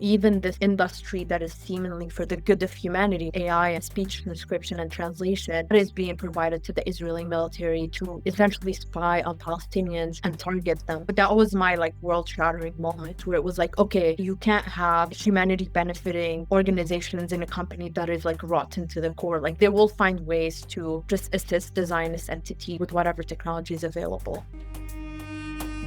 Even this industry that is seemingly for the good of humanity, AI and speech transcription and translation, that is being provided to the Israeli military to essentially spy on Palestinians and target them. But that was my world-shattering moment where it was like, okay, you can't have humanity benefiting organizations in a company that is rotten to the core. They will find ways to just assist the Zionist entity with whatever technology is available.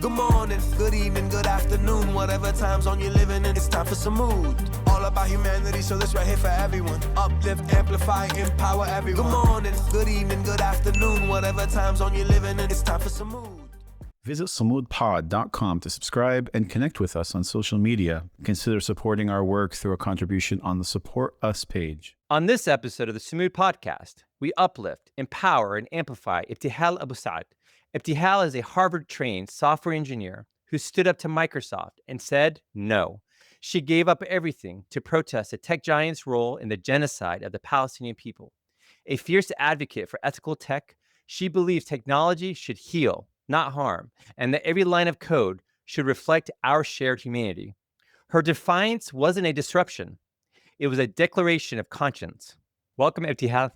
Good morning, good evening, good afternoon, whatever time zone you're living in, it's time for Sumud. All about humanity, so this right here for everyone. Uplift, amplify, empower everyone. Good morning, good evening, good afternoon, whatever time zone you're living in, it's time for Sumud. Visit sumudpod.com to subscribe and connect with us on social media. Consider supporting our work through a contribution on the Support Us page. On this episode of the Sumud Podcast, we uplift, empower, and amplify Ibtihal Aboussad. Ibtihal is a Harvard-trained software engineer who stood up to Microsoft and said no. She gave up everything to protest the tech giant's role in the genocide of the Palestinian people. A fierce advocate for ethical tech, she believes technology should heal, not harm, and that every line of code should reflect our shared humanity. Her defiance wasn't a disruption. It was a declaration of conscience. Welcome, Ibtihal.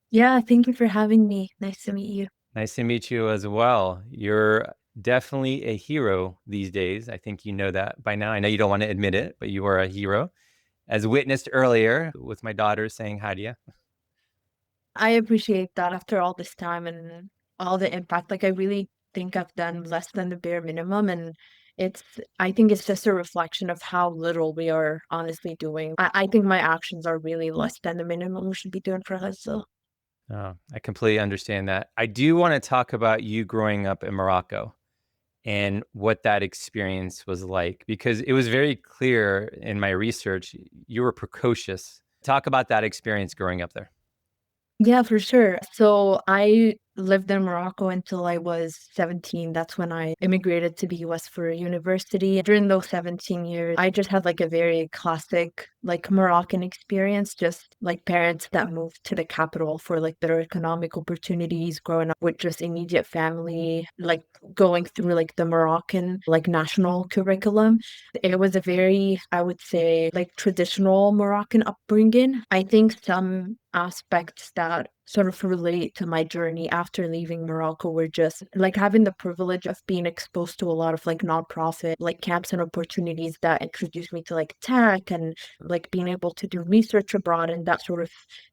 Yeah, thank you for having me. Nice to meet you. Nice to meet you as well. You're definitely a hero these days. I think you know that by now. I know you don't want to admit it, but you are a hero, as witnessed earlier with my daughter saying hi to you. I appreciate that after all this time and all the impact. I really think I've done less than the bare minimum. And I think it's just a reflection of how little we are honestly doing. I think my actions are really less than the minimum we should be doing for us. So. Oh, I completely understand that. I do want to talk about you growing up in Morocco and what that experience was like, because it was very clear in my research, you were precocious. Talk about that experience growing up there. Yeah, for sure. So I lived in Morocco until I was 17. That's when I immigrated to the US for university. During those 17 years, I just had a very classic Moroccan experience, just parents that moved to the capital for better economic opportunities, growing up with just immediate family, going through the Moroccan national curriculum. It was a very, I would say, traditional Moroccan upbringing. I think some aspects that sort of relate to my journey after leaving Morocco were just having the privilege of being exposed to a lot of nonprofit camps and opportunities that introduced me to tech and being able to do research abroad and that sort of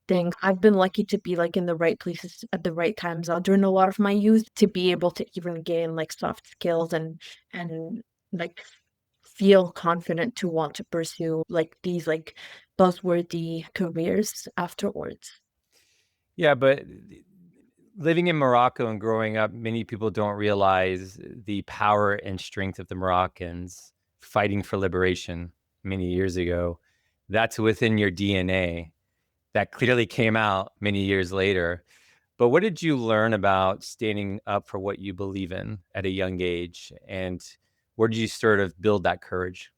thing. I've been lucky to be in the right places at the right times during a lot of my youth to be able to even gain soft skills and feel confident to want to pursue these buzzworthy careers afterwards. Yeah, but living in Morocco and growing up, many people don't realize the power and strength of the Moroccans fighting for liberation many years ago. That's within your DNA. That clearly came out many years later. But what did you learn about standing up for what you believe in at a young age? And where did you sort of build that courage?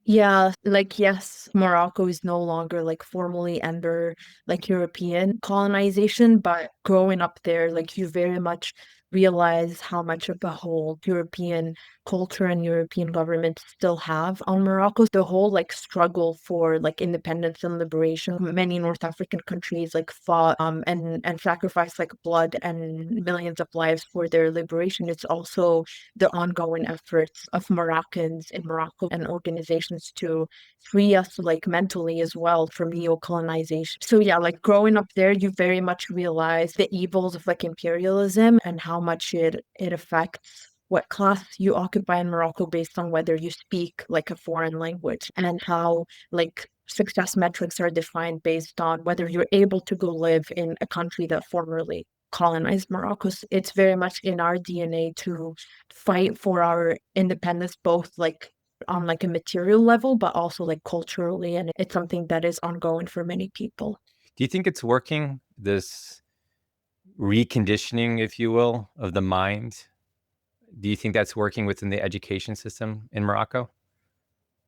Yeah, yes, Morocco is no longer formally under European colonization, but growing up there, you very much realize how much of a hold European culture and European governments still have on Morocco. The whole struggle for independence and liberation. Many North African countries fought and sacrificed blood and millions of lives for their liberation. It's also the ongoing efforts of Moroccans in Morocco and organizations to free us mentally as well from neo-colonization. So yeah, growing up there, you very much realize the evils of imperialism and how much it affects what class you occupy in Morocco based on whether you speak a foreign language, and how success metrics are defined based on whether you're able to go live in a country that formerly colonized Morocco. It's very much in our DNA to fight for our independence, both on a material level, but also culturally. And it's something that is ongoing for many people. Do you think it's working, this reconditioning, if you will, of the mind? Do you think that's working within the education system in Morocco?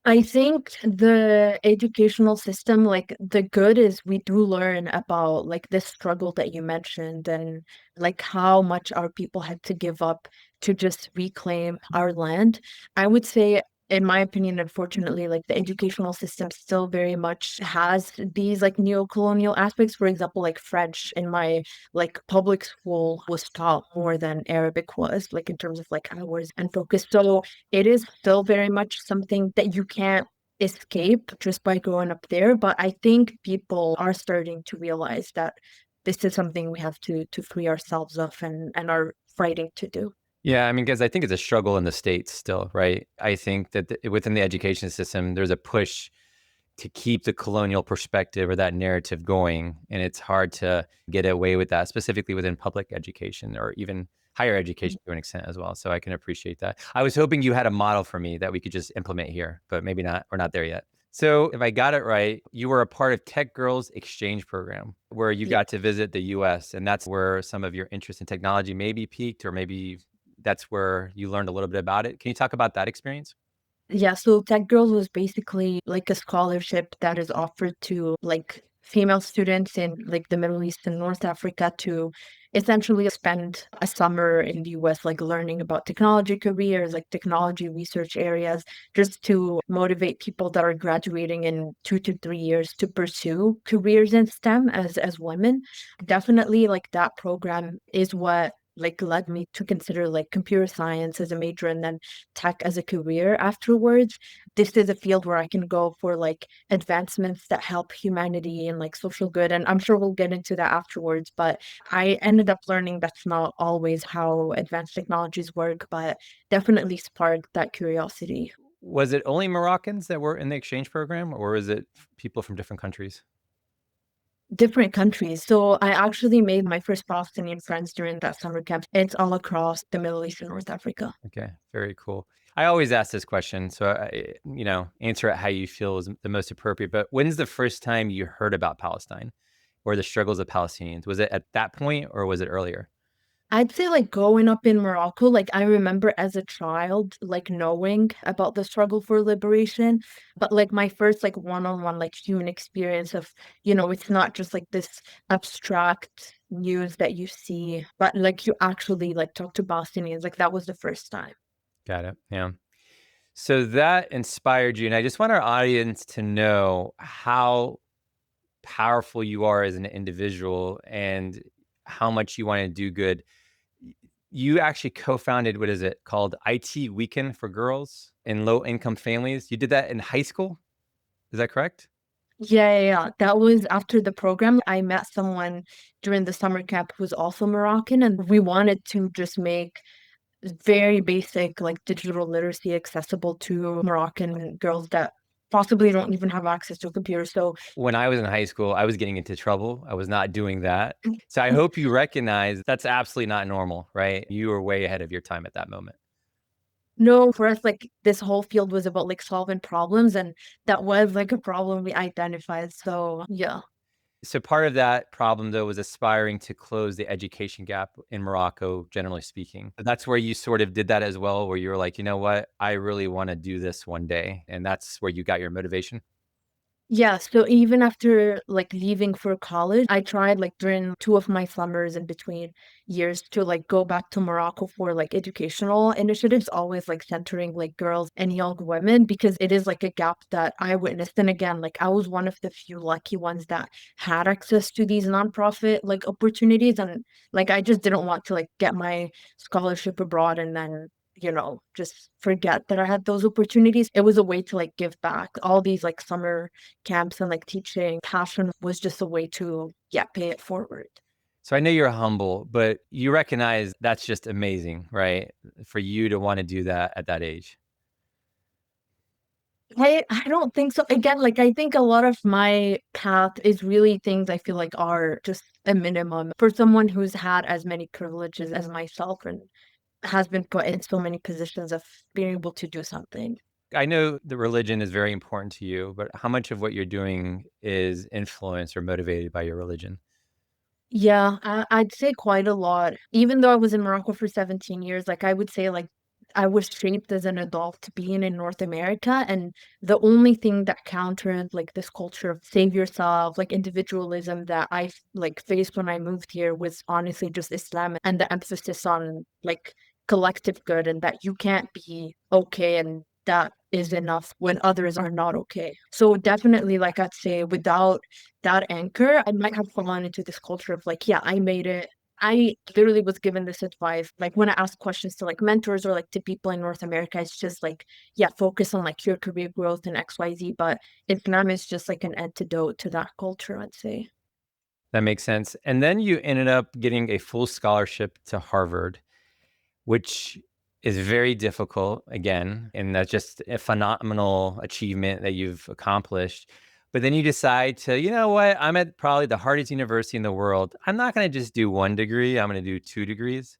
I think the educational system, the good is we do learn about this struggle that you mentioned and how much our people had to give up to just reclaim our land. I would say in my opinion, unfortunately, like the educational system still very much has these like neo-colonial aspects. For example, like French in my like public school was taught more than Arabic was, like in terms of like hours and focus. So it is still very much something that you can't escape just by growing up there. But I think people are starting to realize that this is something we have to free ourselves of and are fighting to do. Yeah, I mean, because I think it's a struggle in the States still, right? I think that within the education system, there's a push to keep the colonial perspective or that narrative going. And it's hard to get away with that, specifically within public education or even higher education to an extent as well. So I can appreciate that. I was hoping you had a model for me that we could just implement here, but maybe not. We're not there yet. So if I got it right, you were a part of Tech Girls Exchange Program where you got to visit the US. And that's where some of your interest in technology maybe peaked, or maybe that's where you learned a little bit about it. Can you talk about that experience? Yeah, so Tech Girls was basically like a scholarship that is offered to like female students in like the Middle East and North Africa to essentially spend a summer in the US, like learning about technology careers, like technology research areas, just to motivate people that are graduating in 2 to 3 years to pursue careers in STEM as women. Definitely, like that program is what like led me to consider like computer science as a major and then tech as a career afterwards. This is a field where I can go for like advancements that help humanity and like social good. And I'm sure we'll get into that afterwards. But I ended up learning that's not always how advanced technologies work, but definitely sparked that curiosity. Was it only Moroccans that were in the exchange program, or is it people from different countries? Different countries. So I actually made my first Palestinian friends during that summer camp. It's all across the Middle East and North Africa. Okay, very cool. I always ask this question, so answer it how you feel is the most appropriate. But when's the first time you heard about Palestine or the struggles of Palestinians? Was it at that point, or was it earlier? I'd say like growing up in Morocco, like I remember as a child, like knowing about the struggle for liberation, but like my first like one-on-one like human experience of, it's not just like this abstract news that you see, but like you actually like talk to Palestinians, like that was the first time. Got it. Yeah. So that inspired you, and I just want our audience to know how powerful you are as an individual and how much you want to do good. You actually co-founded, what is it called? IT Weekend for Girls in Low Income Families. You did that in high school. Is that correct? Yeah. That was after the program. I met someone during the summer camp who's also Moroccan, and we wanted to just make very basic like digital literacy accessible to Moroccan girls that possibly don't even have access to a computer. So When I was in high school, I was getting into trouble. I was not doing that. So I hope you recognize that's absolutely not normal, right? You were way ahead of your time at that moment. no, for us, like this whole field was about like solving problems, and that was like a problem we identified. So yeah. So part of that problem, though, was aspiring to close the education gap in Morocco, generally speaking. That's where you sort of did that as well, where you were like, you know what, I really want to do this one day. And that's where you got your motivation. Yeah, so even after like leaving for college, I tried like during two of my summers in between years to like go back to Morocco for like educational initiatives, always like centering like girls and young women because it is like a gap that I witnessed. And again, like I was one of the few lucky ones that had access to these nonprofit like opportunities. And like I just didn't want to like get my scholarship abroad and then just forget that I had those opportunities. It was a way to like give back. All these like summer camps and like teaching passion was just a way to, yeah, pay it forward. So I know you're humble, but you recognize that's just amazing, right? For you to want to do that at that age. I don't think so. Again, like I think a lot of my path is really things I feel like are just a minimum for someone who's had as many privileges as myself and has been put in so many positions of being able to do something. I know the religion is very important to you, but how much of what you're doing is influenced or motivated by your religion? Yeah, I'd say quite a lot. Even though I was in Morocco for 17 years, like I would say like I was shaped as an adult being in North America, and the only thing that countered like this culture of save yourself, like individualism that I like faced when I moved here was honestly just Islam and the emphasis on like collective good and that you can't be okay and that is enough when others are not okay. So definitely, like I'd say, without that anchor, I might have fallen into this culture of like, yeah, I made it. I literally was given this advice. Like when I ask questions to like mentors or like to people in North America, it's just like, yeah, focus on like your career growth and XYZ. But Islam is just like an antidote to that culture, I'd say. That makes sense. And then you ended up getting a full scholarship to Harvard, which is very difficult again. And that's just a phenomenal achievement that you've accomplished. But then you decide to, you know what? I'm at probably the hardest university in the world. I'm not going to just do one degree, I'm going to do 2 degrees.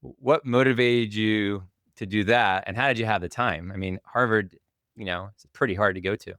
What motivated you to do that? And how did you have the time? I mean, Harvard, it's pretty hard to go to.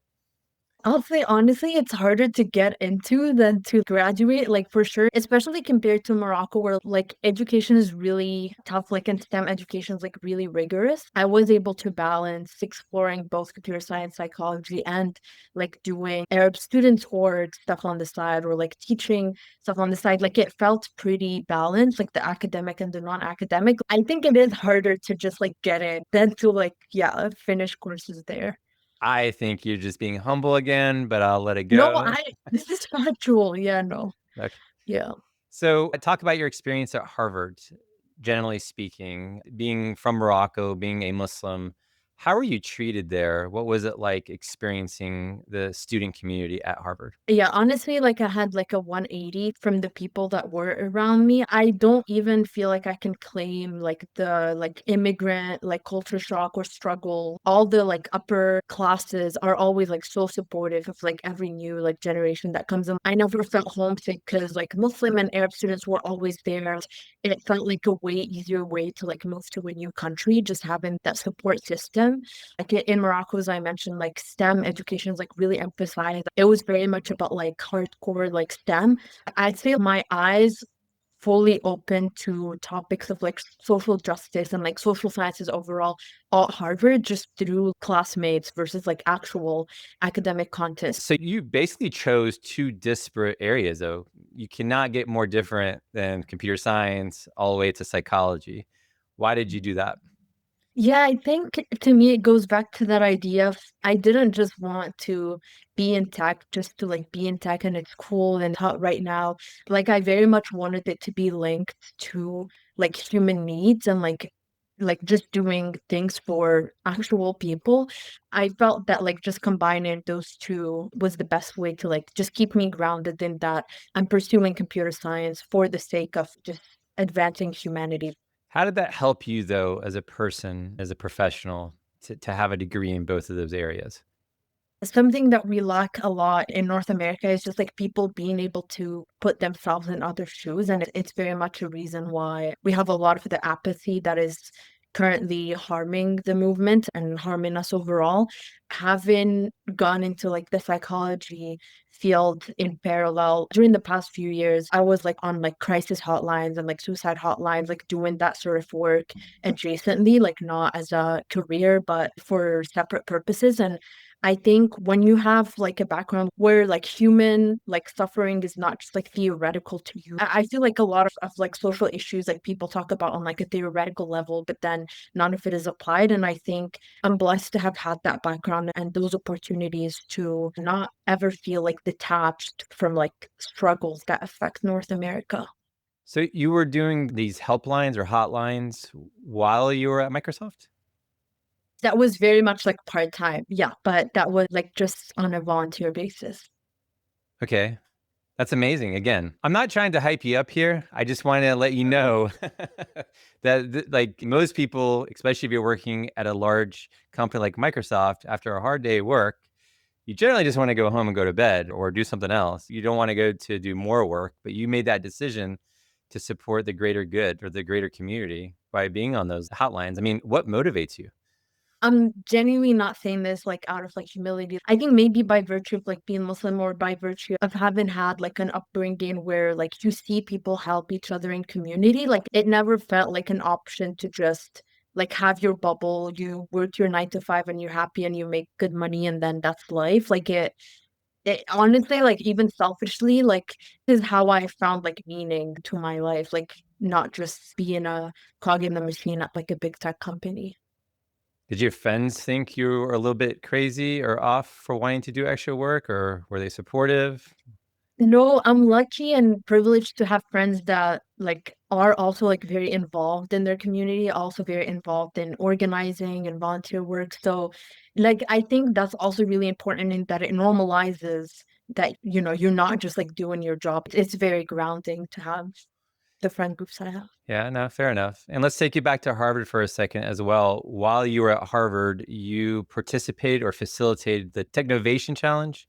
I'll say honestly, it's harder to get into than to graduate, like for sure, especially compared to Morocco, where like education is really tough, like and STEM education is like really rigorous. I was able to balance exploring both computer science, psychology, and like doing Arab student tours stuff on the side or like teaching stuff on the side. Like it felt pretty balanced, like the academic and the non-academic. I think it is harder to just like get in than to like, yeah, finish courses there. I think you're just being humble again, but I'll let it No, go. this is factual. Yeah, no. Okay. Yeah. So, talk about your experience at Harvard, generally speaking, being from Morocco, being a Muslim. How were you treated there? What was it like experiencing the student community at Harvard? Yeah, honestly, like I had like a 180 from the people that were around me. I don't even feel like I can claim like the like immigrant like culture shock or struggle. All the like upper classes are always like so supportive of like every new like generation that comes in. I never felt homesick because like Muslim and Arab students were always there. It felt like a way easier way to like move to a new country, just having that support system. Like in Morocco, as I mentioned, like STEM education is like really emphasized. It was very much about like hardcore like STEM. I'd say my eyes fully open to topics of like social justice and like social sciences overall at Harvard just through classmates versus like actual academic content. So, you basically chose two disparate areas, though. You cannot get more different than computer science all the way to psychology. Why did you do that? Yeah, I think to me it goes back to that idea of I didn't just want to be in tech just to like be in tech and it's cool and hot right now. Like I very much wanted it to be linked to like human needs and like just doing things for actual people. I felt that like just combining those two was the best way to like just keep me grounded in that I'm pursuing computer science for the sake of just advancing humanity. How did that help you, though, as a person, as a professional, to have a degree in both of those areas? Something that we lack a lot in North America is just like people being able to put themselves in other shoes. And it's very much a reason why we have a lot of the apathy that is currently harming the movement and harming us overall. Having gone into like the psychology field in parallel during the past few years, I was like on like crisis hotlines and like suicide hotlines, like doing that sort of work adjacently, like not as a career, but for separate purposes. And I think when you have like a background where like human like suffering is not just like theoretical to you, I feel like a lot of like social issues like people talk about on like a theoretical level, but then none of it is applied. And I think I'm blessed to have had that background and those opportunities to not ever feel like detached from like struggles that affect North America. So, you were doing these helplines or hotlines while you were at Microsoft? That was very much like part-time. Yeah, but that was like just on a volunteer basis. Okay. That's amazing. Again, I'm not trying to hype you up here. I just want to let you know that, like most people, especially if you're working at a large company like Microsoft, after a hard day of work, you generally just want to go home and go to bed or do something else. You don't want to go to do more work, but you made that decision to support the greater good or the greater community by being on those hotlines. I mean, what motivates you? I'm genuinely not saying this like out of like humility. I think maybe by virtue of like being Muslim or by virtue of having had like an upbringing where like you see people help each other in community, like it never felt like an option to just like have your bubble, you work your 9 to 5 and you're happy and you make good money and then that's life. Like it honestly, like even selfishly, like this is how I found like meaning to my life, like not just being a cog in the machine at like a big tech company. Did your friends think you were a little bit crazy or off for wanting to do extra work, or were they supportive? No, I'm lucky and privileged to have friends that like are also like very involved in their community, also very involved in organizing and volunteer work. So like I think that's also really important in that it normalizes that, you're not just like doing your job. It's very grounding to have the friend groups I have. Yeah, no, fair enough. And let's take you back to Harvard for a second as well. While you were at Harvard, you participated or facilitated the Technovation Challenge.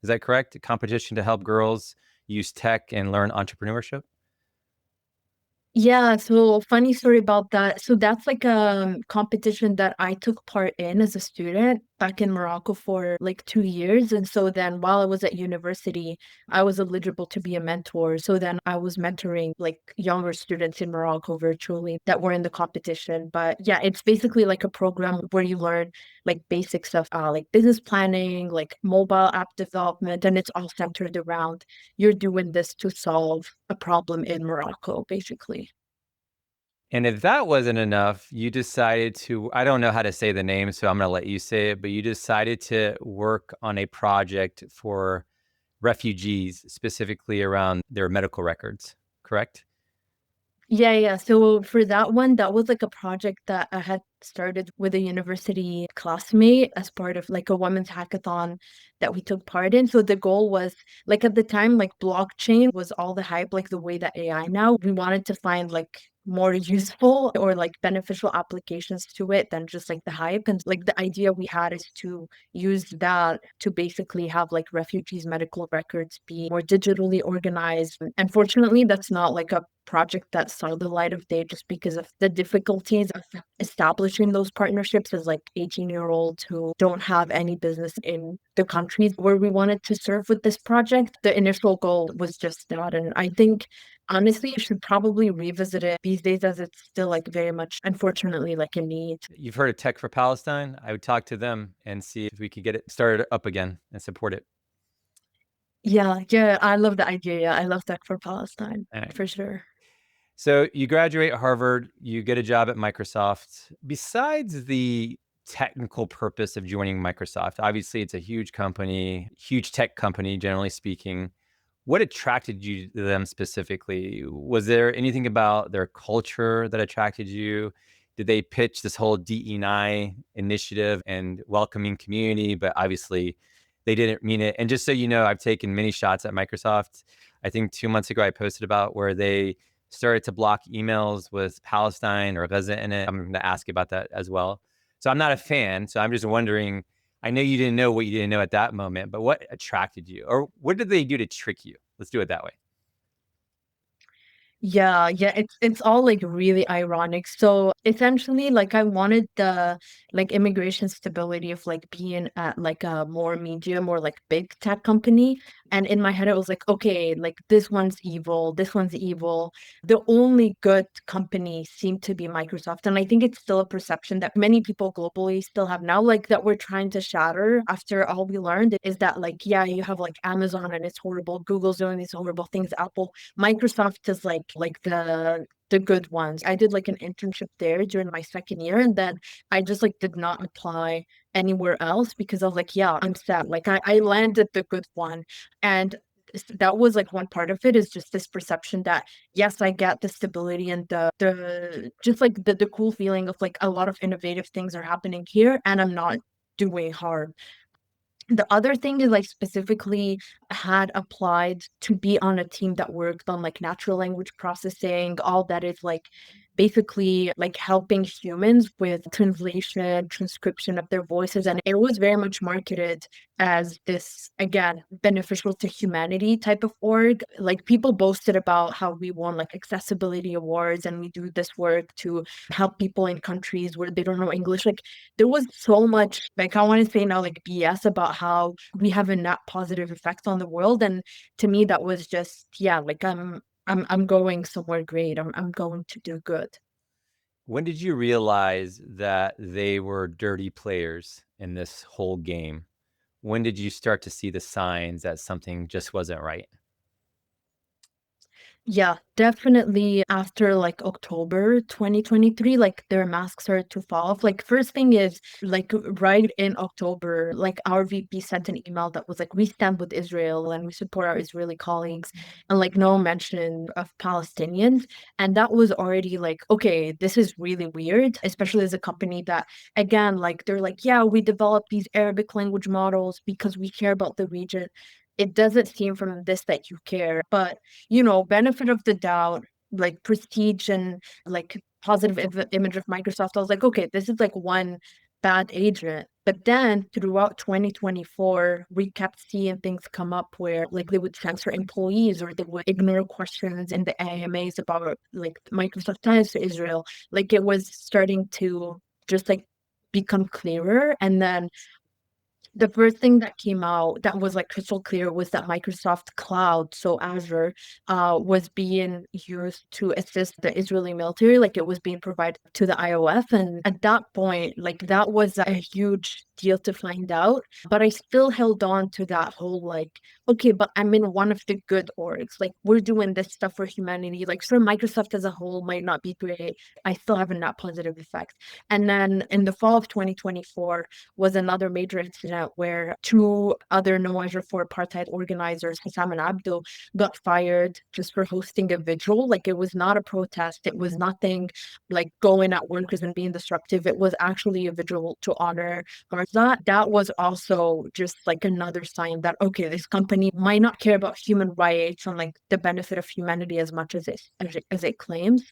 Is that correct? A competition to help girls use tech and learn entrepreneurship? Yeah, so funny story about that. So that's like a competition that I took part in as a student back in Morocco for like 2 years. And so then while I was at university, I was eligible to be a mentor. So then I was mentoring like younger students in Morocco virtually that were in the competition. But yeah, it's basically like a program where you learn like basic stuff, like business planning, like mobile app development, and it's all centered around you're doing this to solve a problem in Morocco, basically. And if that wasn't enough, you decided to, I don't know how to say the name, so I'm going to let you say it, but you decided to work on a project for refugees, specifically around their medical records, correct? Yeah, yeah. So for that one, that was like a project that I had started with a university classmate as part of like a women's hackathon that we took part in. So the goal was like at the time, like blockchain was all the hype, like the way that AI now. We wanted to find like more useful or like beneficial applications to it than just like the hype. And like the idea we had is to use that to basically have like refugees' medical records be more digitally organized. Unfortunately, that's not like a project that saw the light of day just because of the difficulties of establishing those partnerships as like 18-year-olds who don't have any business in the countries where we wanted to serve with this project. The initial goal was just that. And I think honestly, you should probably revisit it these days as it's still like very much, unfortunately, like a need. You've heard of Tech for Palestine? I would talk to them and see if we could get it started up again and support it. Yeah, yeah, I love the idea. Yeah, I love Tech for Palestine All right. for sure. So you graduate Harvard, you get a job at Microsoft. Besides the technical purpose of joining Microsoft, obviously it's a huge company, huge tech company, generally speaking. What attracted you to them specifically? Was there anything about their culture that attracted you? Did they pitch this whole DE&I initiative and welcoming community? But obviously, they didn't mean it. And just so you know, I've taken many shots at Microsoft. I think 2 months ago, I posted about where they started to block emails with Palestine or Gaza in it. I'm going to ask you about that as well. So I'm not a fan. So I'm just wondering, I know you didn't know what you didn't know at that moment, but what attracted you? Or what did they do to trick you? Let's do it that way. Yeah, yeah, it's all like really ironic. So essentially, like I wanted the like immigration stability of like being at like a more medium or like big tech company. And in my head, it was like, okay, like this one's evil, this one's evil. The only good company seemed to be Microsoft. And I think it's still a perception that many people globally still have now, like that we're trying to shatter after all we learned is that like, yeah, you have like Amazon and it's horrible, Google's doing these horrible things, Apple. Microsoft is like the good ones. I did like an internship there during my second year, and then I just like did not apply anywhere else because I was like, yeah, I'm sad. Like I landed the good one. And that was like one part of it is just this perception that yes, I get the stability and the just like the cool feeling of like a lot of innovative things are happening here and I'm not doing hard. The other thing is I specifically had applied to be on a team that worked on like natural language processing, all that is like basically like helping humans with translation, transcription of their voices. And it was very much marketed as this, again, beneficial to humanity type of org. Like people boasted about how we won like accessibility awards and we do this work to help people in countries where they don't know English. Like there was so much, like I want to say now, like BS about how we have a net positive effect on the world. And to me, that was just, yeah, like I'm going somewhere great. I'm going to do good. When did you realize that they were dirty players in this whole game? When did you start to see the signs that something just wasn't right? Yeah, definitely after like October 2023, like their masks started to fall off. Like first thing is like right in October, like our VP sent an email that was like, we stand with Israel and we support our Israeli colleagues, and like no mention of Palestinians. And that was already like, okay, this is really weird, especially as a company that, again, like they're like, yeah, we developed these Arabic language models because we care about the region. It doesn't seem from this that you care, but benefit of the doubt, like prestige and like positive image of Microsoft. I was like, okay, this is like one bad agent. But then throughout 2024, we kept seeing things come up where like they would transfer employees or they would ignore questions in the AMAs about like Microsoft ties to Israel. Like it was starting to just like become clearer. And then the first thing that came out that was like crystal clear was that Microsoft Cloud, so Azure, was being used to assist the Israeli military, like it was being provided to the IOF. And at that point, like that was a huge deal to find out. But I still held on to that whole like, okay, but I'm in one of the good orgs. Like we're doing this stuff for humanity. Like sure, Microsoft as a whole might not be great. I still have a net positive effect. And then in the fall of 2024, was another major incident where two other No Azure for Apartheid organizers, Hasan and Abdul, got fired just for hosting a vigil. Like it was not a protest. It was nothing like going at workers and being disruptive. It was actually a vigil to honor Gaza. That was also just like another sign that, okay, this company might not care about human rights and like the benefit of humanity as much as it claims.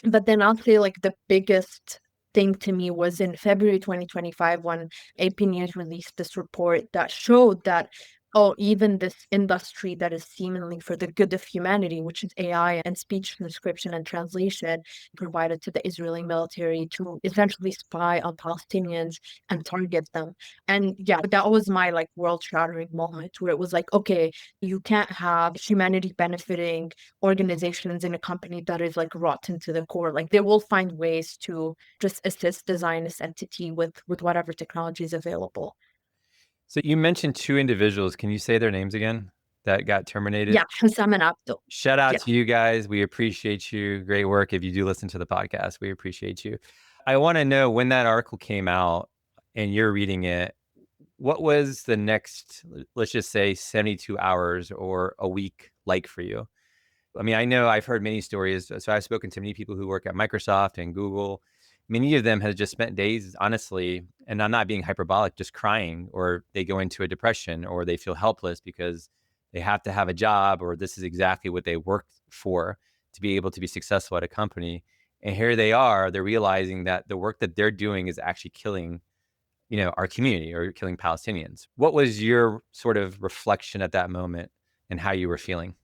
But then I'll say like the biggest thing to me was in February 2025 when AP News released this report that showed that, oh, even this industry that is seemingly for the good of humanity, which is AI and speech transcription and translation, provided to the Israeli military to essentially spy on Palestinians and target them. And yeah, that was my like world shattering moment where it was like, okay, you can't have humanity benefiting organizations in a company that is like rotten to the core. Like they will find ways to just assist the Zionist entity with whatever technology is available. So you mentioned two individuals. Can you say their names again that got terminated? Yeah, Hassam and Abdul. Shout out Yeah. to you guys. We appreciate you. Great work. If you do listen to the podcast, we appreciate you. I want to know when that article came out and you're reading it, what was the next, let's just say 72 hours or a week like for you? I mean, I know I've heard many stories. So I've spoken to many people who work at Microsoft and Google. Many of them have just spent days, honestly, and I'm not being hyperbolic, just crying, or they go into a depression, or they feel helpless because they have to have a job, or this is exactly what they worked for to be able to be successful at a company. And here they are, they're realizing that the work that they're doing is actually killing, our community or killing Palestinians. What was your sort of reflection at that moment and how you were feeling?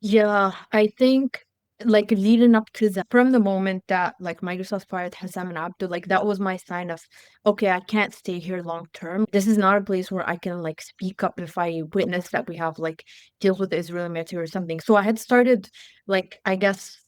Yeah, I think like leading up to that, from the moment that like Microsoft fired Hassam and Abdul, like that was my sign of, okay, I can't stay here long term. This is not a place where I can like speak up if I witness that we have like deals with the Israeli military or something. So I had started like, I guess,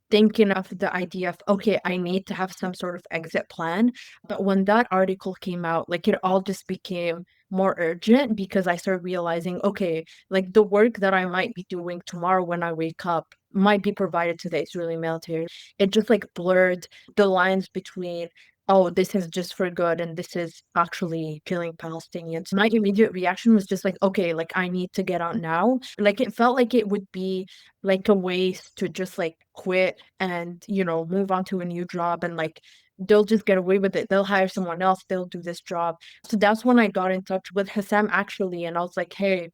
thinking of the idea of, okay, I need to have some sort of exit plan. But when that article came out, like it all just became more urgent because I started realizing, okay, like the work that I might be doing tomorrow when I wake up might be provided to the Israeli military. It just like blurred the lines between, oh, this is just for good and this is actually killing Palestinians. My immediate reaction was just like, okay, like I need to get out now. Like it felt like it would be like a waste to just like quit and, move on to a new job and like they'll just get away with it. They'll hire someone else, they'll do this job. So that's when I got in touch with Hassam actually, and I was like, hey,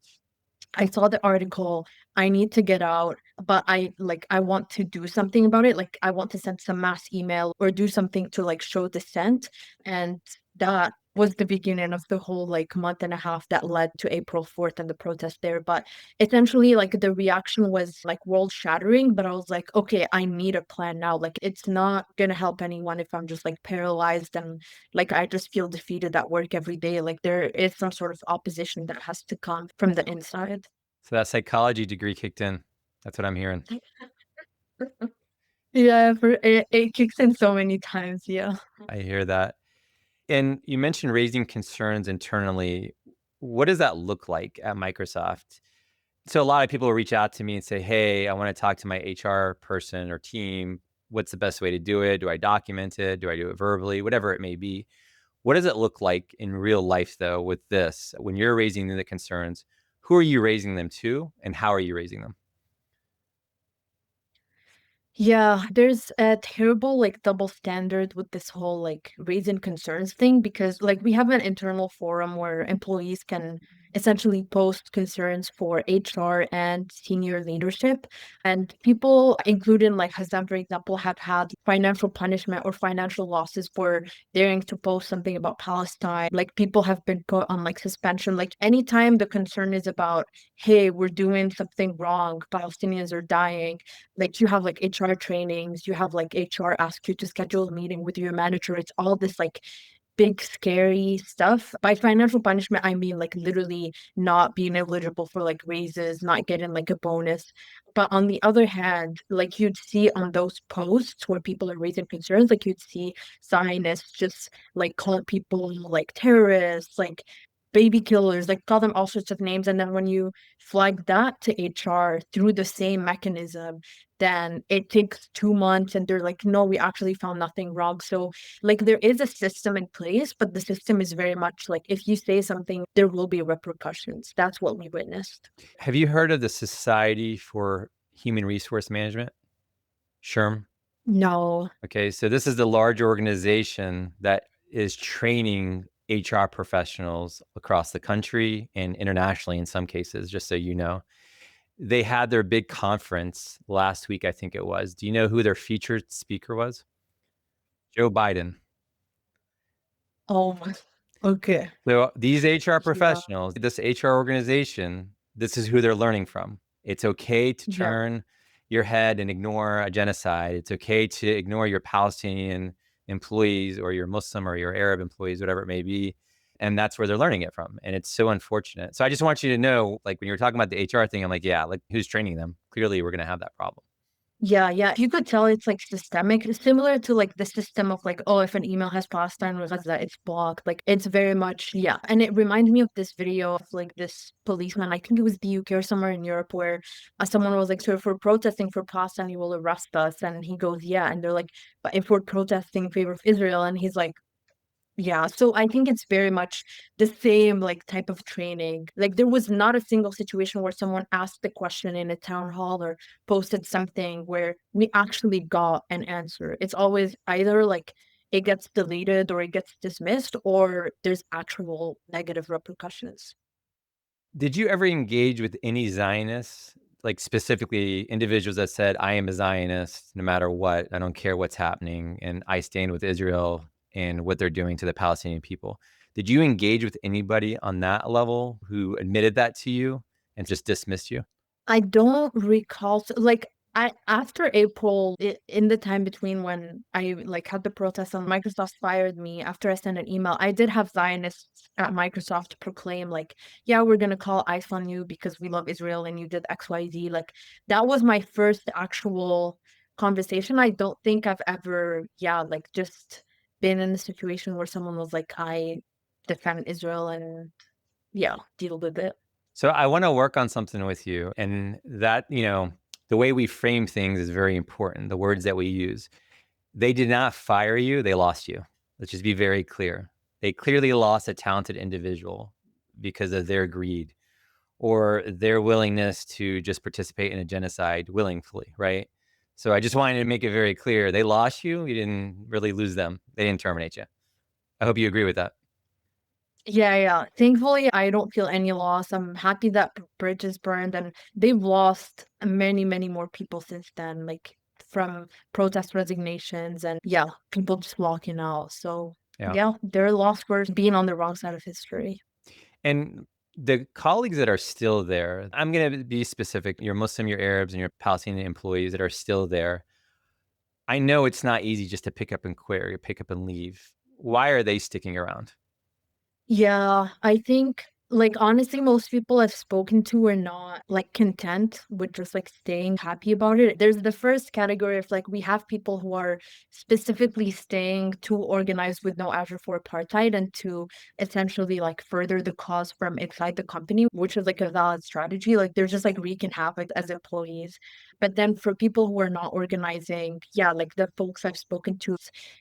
I saw the article. I need to get out, but I want to do something about it. Like I want to send some mass email or do something to like show dissent. And that was the beginning of the whole like month and a half that led to April 4th and the protest there. But essentially like the reaction was like world shattering, but I was like, okay, I need a plan now. Like it's not gonna help anyone if I'm just like paralyzed and like I just feel defeated at work every day. Like there is some sort of opposition that has to come from the inside. So that psychology degree kicked in. That's what I'm hearing. Yeah, it kicks in so many times. Yeah. I hear that. And you mentioned raising concerns internally. What does that look like at Microsoft? So a lot of people will reach out to me and say, hey, I want to talk to my HR person or team. What's the best way to do it? Do I document it? Do I do it verbally? Whatever it may be. What does it look like in real life, though, with this? When you're raising the concerns, who are you raising them to and how are you raising them? Yeah, there's a terrible like double standard with this whole like raising concerns thing because like we have an internal forum where employees can essentially post concerns for HR and senior leadership. And people, including like Hasan, for example, have had financial punishment or financial losses for daring to post something about Palestine. Like people have been put on like suspension. Like anytime the concern is about, hey, we're doing something wrong, Palestinians are dying, like you have like HR trainings, you have like HR ask you to schedule a meeting with your manager. It's all this like big scary stuff. By financial punishment, I mean like literally not being eligible for like raises, not getting like a bonus. But on the other hand, like you'd see on those posts where people are raising concerns, like you'd see Zionists just like call people like terrorists, like baby killers, like call them all sorts of names. And then when you flag that to HR through the same mechanism, then it takes 2 months and they're like, no, we actually found nothing wrong. So like there is a system in place, but the system is very much like if you say something, there will be repercussions. That's what we witnessed. Have you heard of the Society for Human Resource Management? SHRM? No. Okay, so this is the large organization that is training HR professionals across the country and internationally in some cases, just so you know. They had their big conference last week, I think it was. Do you know who their featured speaker was? Joe Biden. Oh my. Okay. So these HR Yeah. professionals, this HR organization, this is who they're learning from. It's okay to Yeah. turn your head and ignore a genocide. It's okay to ignore your Palestinian employees or your Muslim or your Arab employees, whatever it may be. And that's where they're learning it from. And it's so unfortunate. So I just want you to know, like when you were talking about the HR thing, I'm like, yeah, like who's training them? Clearly, we're going to have that problem. Yeah, yeah. You could tell it's like systemic, similar to like the system of like, oh, if an email has Palestine or Gaza, it's blocked. Like it's very much, yeah. And it reminds me of this video of like this policeman, I think it was the UK or somewhere in Europe, where someone was like, so if we're protesting for Palestine, you will arrest us. And he goes, yeah. And they're like, but if we're protesting in favor of Israel, and he's like, yeah, so I think it's very much the same like type of training. Like there was not a single situation where someone asked the question in a town hall or posted something where we actually got an answer. It's always either like it gets deleted or it gets dismissed or there's actual negative repercussions. Did you ever engage with any Zionists, like specifically individuals that said, I am a Zionist no matter what, I don't care what's happening, and I stand with Israel and what they're doing to the Palestinian people? Did you engage with anybody on that level who admitted that to you and just dismissed you? I don't recall. Like I after April, in the time between when I like had the protest and Microsoft fired me after I sent an email, I did have Zionists at Microsoft proclaim like, yeah, we're gonna call ICE on you because we love Israel and you did XYZ. Like that was my first actual conversation. I don't think I've ever, yeah, like just been in a situation where someone was like, I defend Israel and yeah, deal with it. So I want to work on something with you. And that, the way we frame things is very important. The words that we use. They did not fire you, they lost you. Let's just be very clear. They clearly lost a talented individual because of their greed or their willingness to just participate in a genocide willingly, right? So I just wanted to make it very clear. They lost you. You didn't really lose them. They didn't terminate you. I hope you agree with that. Yeah, yeah. Thankfully, I don't feel any loss. I'm happy that bridge is burned and they've lost many, many more people since then, like from protest resignations and yeah, people just walking out. So Yeah. yeah, their loss for being on the wrong side of history. And the colleagues that are still there, I'm going to be specific. Your Muslim, your Arabs, and your Palestinian employees that are still there. I know it's not easy just to pick up and quit or pick up and leave. Why are they sticking around? Yeah, I think Like, honestly, most people I've spoken to are not, like, content with just, like, staying happy about it. There's the first category of, like, we have people who are specifically staying to organize with No Azure for Apartheid and to essentially, like, further the cause from inside the company, which is, like, a valid strategy. Like, they're just, like, wreaking havoc as employees. But then for people who are not organizing, yeah, like, the folks I've spoken to,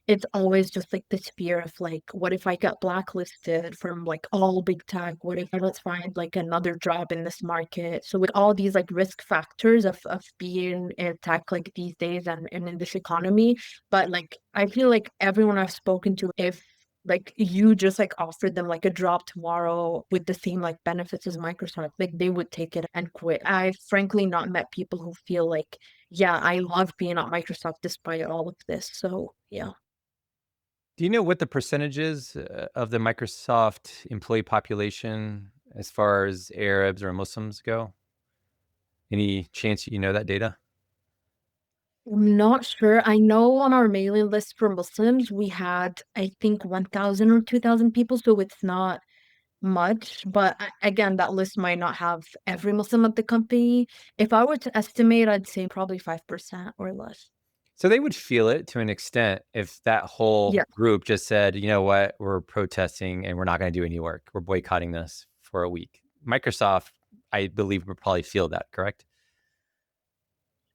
it's always just, like, this fear of, like, what if I get blacklisted from, like, all big tech? What if I don't find, like, another job in this market? So with all these, like, risk factors of being in tech, like, these days and in this economy, but, like, I feel like everyone I've spoken to, if, like, you just, like, offered them, like, a job tomorrow with the same, like, benefits as Microsoft, like, they would take it and quit. I've frankly not met people who feel like, "Yeah, I love being at Microsoft despite all of this." So, yeah. Do you know what the percentage is of the Microsoft employee population as far as Arabs or Muslims go? Any chance you know that data? I'm not sure. I know on our mailing list for Muslims, we had, I think, 1,000 or 2,000 people, so it's not much. But again, that list might not have every Muslim at the company. If I were to estimate, I'd say probably 5% or less. So they would feel it to an extent if that whole Yeah. group just said, you know what, we're protesting and we're not going to do any work. We're boycotting this for a week. Microsoft, I believe, would probably feel that, correct?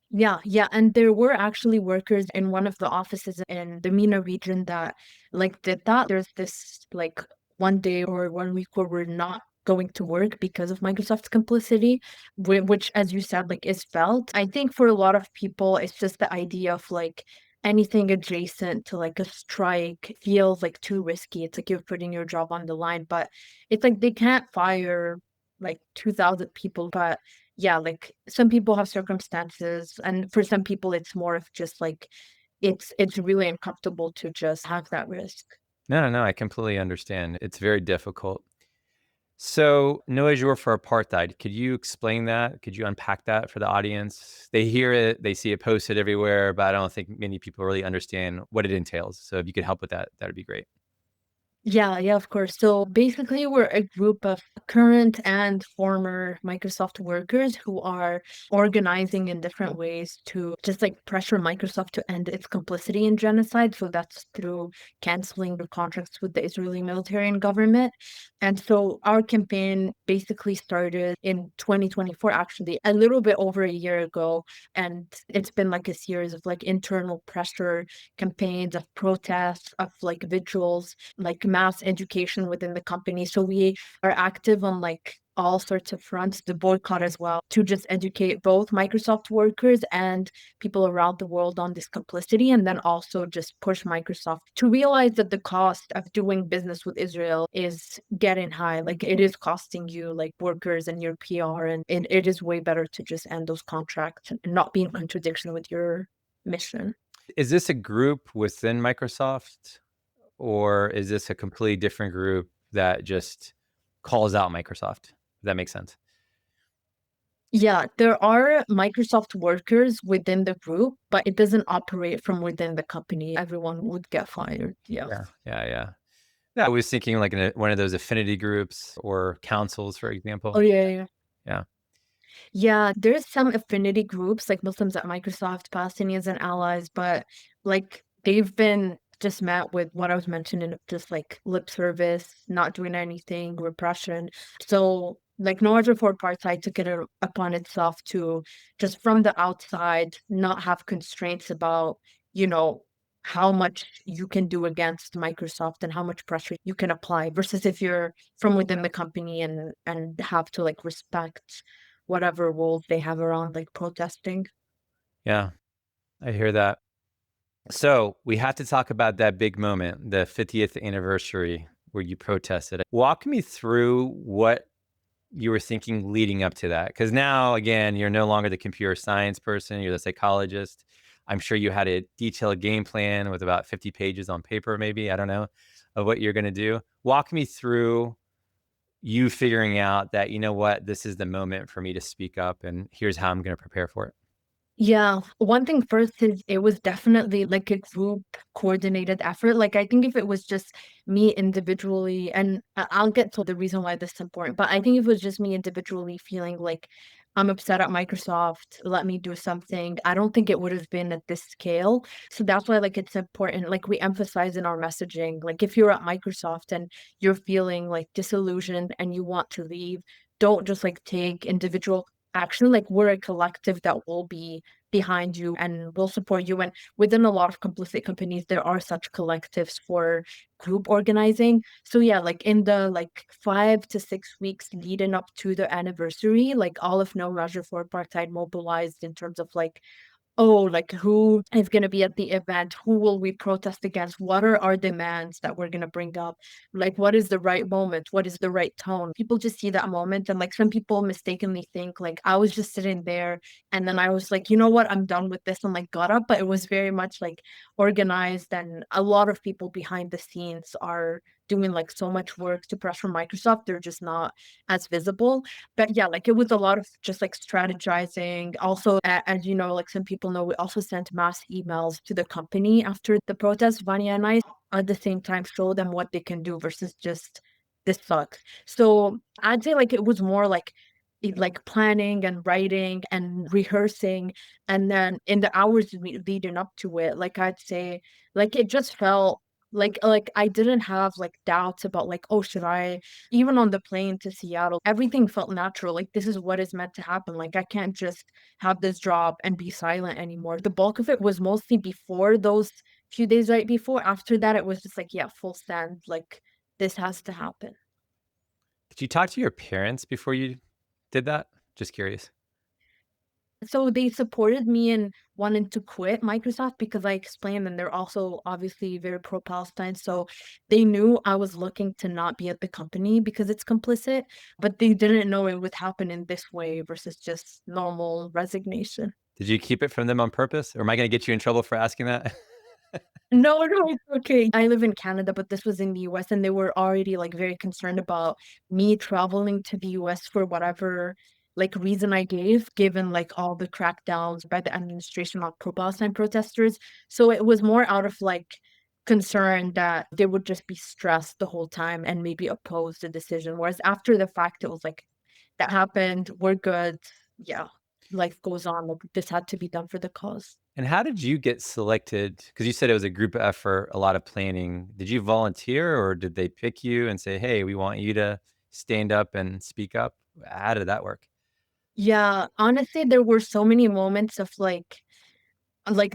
Yeah, yeah, and there were actually workers in one of the offices in the MENA region that, like, did that. There's this, like, one day or 1 week where we're not going to work because of Microsoft's complicity, which, as you said, like, is felt. I think for a lot of people, it's just the idea of, like, anything adjacent to, like, a strike feels, like, too risky. It's like you're putting your job on the line, but it's like they can't fire, like, 2,000 people, but yeah, like, some people have circumstances, and for some people, it's more of just, like, it's really uncomfortable to just have that risk. No, no, I completely understand. It's very difficult. So, No Azure for Apartheid, could you explain that? Could you unpack that for the audience? They hear it, they see it posted everywhere, but I don't think many people really understand what it entails. So, if you could help with that, that would be great. Yeah, yeah, of course. So basically, we're a group of current and former Microsoft workers who are organizing in different ways to just like pressure Microsoft to end its complicity in genocide. So that's through canceling the contracts with the Israeli military and government. And so our campaign basically started in 2024, actually, a little bit over a year ago. And it's been like a series of like internal pressure campaigns, of protests, of like vigils, like mass education within the company. So we are active on like all sorts of fronts, the boycott as well, to just educate both Microsoft workers and people around the world on this complicity, and then also just push Microsoft to realize that the cost of doing business with Israel is getting high. Like it is costing you like workers and your PR, and it is way better to just end those contracts and not be in contradiction with your mission. Is this a group within Microsoft, or is this a completely different group that just calls out Microsoft? Does that make sense? Yeah, there are Microsoft workers within the group, but it doesn't operate from within the company. Everyone would get fired. Yeah. Yeah, yeah, yeah. Yeah, I was thinking like in one of those affinity groups or councils, for Oh, example. yeah, yeah. Yeah. Yeah, there's some affinity groups like Muslims at Microsoft, Palestinians and allies, but like they've been just met with what I was mentioning of just like lip service, not doing anything, repression. So like No Other for Apartheid took it upon itself to just from the outside not have constraints about, you know, how much you can do against Microsoft and how much pressure you can apply versus if you're from within the company and have to like respect whatever rules they have around like protesting. Yeah, I hear that. So we have to talk about that big moment, the 50th anniversary where you protested. Walk me through what you were thinking leading up to that. Because now, again, you're no longer the computer science person, you're the psychologist. I'm sure you had a detailed game plan with about 50 pages on paper, maybe, I don't know, of what you're going to do. Walk me through you figuring out that, you know what, this is the moment for me to speak up and here's how I'm going to prepare for it. Yeah, one thing first is it was definitely like a group coordinated effort. Like I think if it was just me individually, and I'll get to the reason why this is important, but I think if it was just me individually feeling like I'm upset at Microsoft, let me do something, I don't think it would have been at this scale. So that's why like it's important. Like we emphasize in our messaging, like if you're at Microsoft and you're feeling like disillusioned and you want to leave, don't just like take individual action. Like we're a collective that will be behind you and will support you. And within a lot of complicit companies, there are such collectives for group organizing. So yeah, like in the like 5 to 6 weeks leading up to the anniversary, like all of No Azure for Apartheid mobilized in terms of like, oh, like who is going to be at the event? Who will we protest against? What are our demands that we're going to bring up? Like, what is the right moment? What is the right tone? People just see that moment. And like some people mistakenly think, like, I was just sitting there and then I was like, you know what? I'm done with this and like got up. But it was very much like organized. And a lot of people behind the scenes are doing like so much work to pressure Microsoft. They're just not as visible. But yeah, like it was a lot of just like strategizing. Also, as you know, like some people know, we also sent mass emails to the company after the protest. Vanya and I at the same time show them what they can do versus just this sucks. So I'd say like it was more like like planning and writing and rehearsing, and then in the hours leading up to it, like I'd say like it just felt like I didn't have like doubts about like, oh, should I, even on the plane to Seattle, everything felt natural. Like, this is what is meant to happen. Like, I can't just have this job and be silent anymore. The bulk of it was mostly before those few days right before. After that, it was just like, yeah, full send. Like, this has to happen. Did you talk to your parents before you did that? Just curious. So they supported me in wanting to quit Microsoft because I explained, and they're also obviously very pro-Palestine. So they knew I was looking to not be at the company because it's complicit, but they didn't know it would happen in this way versus just normal resignation. Did you keep it from them on purpose? Or am I going to get you in trouble for asking that? No, no, it's okay. I live in Canada, but this was in the US, and they were already like very concerned about me traveling to the US for whatever like reason I gave, given like all the crackdowns by the administration on pro-Palestine protesters. So it was more out of like concern that they would just be stressed the whole time and maybe oppose the decision. Whereas after the fact, it was like that happened, we're good. Yeah, life goes on. Like this had to be done for the cause. And how did you get selected? Because you said it was a group effort, a lot of planning. Did you volunteer or did they pick you and say, hey, we want you to stand up and speak up? How did that work? Yeah, honestly, there were so many moments of like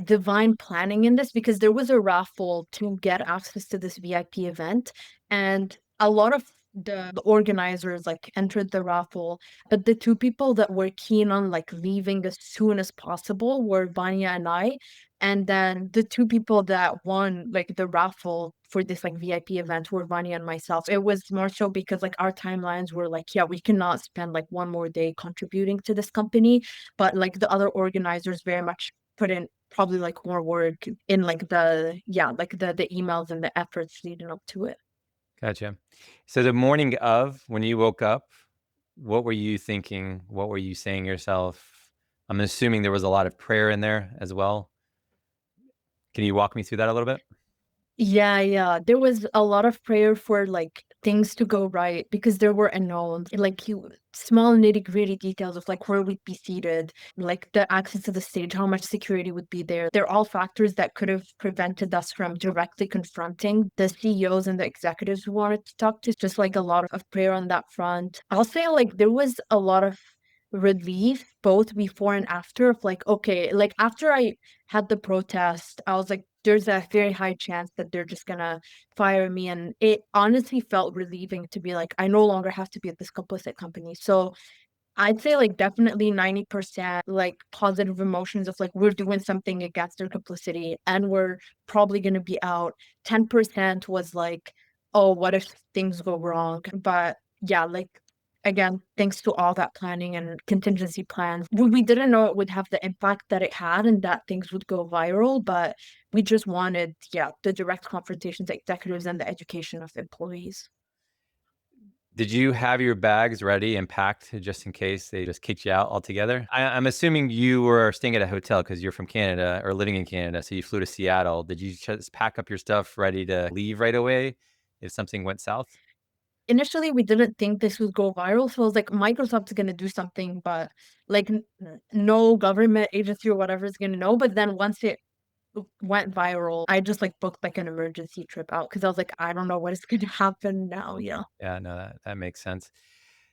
divine planning in this because there was a raffle to get access to this VIP event, and a lot of the organizers like entered the raffle, but the two people that were keen on like leaving as soon as possible were Vanya and I. And then the two people that won like the raffle for this like VIP event were Vanya and myself. It was more so because like our timelines were like, yeah, we cannot spend like one more day contributing to this company. But like the other organizers very much put in probably like more work in like the, yeah, like the emails and the efforts leading up to it. Gotcha. So the morning of when you woke up, what were you thinking? What were you saying yourself? I'm assuming there was a lot of prayer in there as well. Can you walk me through that a little bit? Yeah, yeah. There was a lot of prayer for like things to go right because there were unknowns, like you small nitty-gritty details of like where we'd be seated, like the access to the stage, how much security would be there. They're all factors that could have prevented us from directly confronting the CEOs and the executives we wanted to talk to. Just like a lot of prayer on that front. I'll say like there was a lot of relief both before and after of like, okay, like after I had the protest, I was like, there's a very high chance that they're just gonna fire me. And it honestly felt relieving to be like, I no longer have to be at this complicit company. So I'd say like definitely 90% like positive emotions of like we're doing something against their complicity and we're probably gonna be out. 10% was like, oh, what if things go wrong? But yeah, like again, thanks to all that planning and contingency plans, we didn't know it would have the impact that it had and that things would go viral, but we just wanted, yeah, the direct confrontations, executives and the education of employees. Did you have your bags ready and packed just in case they just kicked you out altogether? I'm assuming you were staying at a hotel because you're from Canada or living in Canada, so you flew to Seattle. Did you just pack up your stuff ready to leave right away if something went south? Initially, we didn't think this would go viral, so I was like, Microsoft's gonna do something, but like no government agency or whatever is gonna know. But then once it went viral, I just like booked like an emergency trip out because I was like, I don't know what is gonna happen now. Yeah. Yeah, no, that makes sense.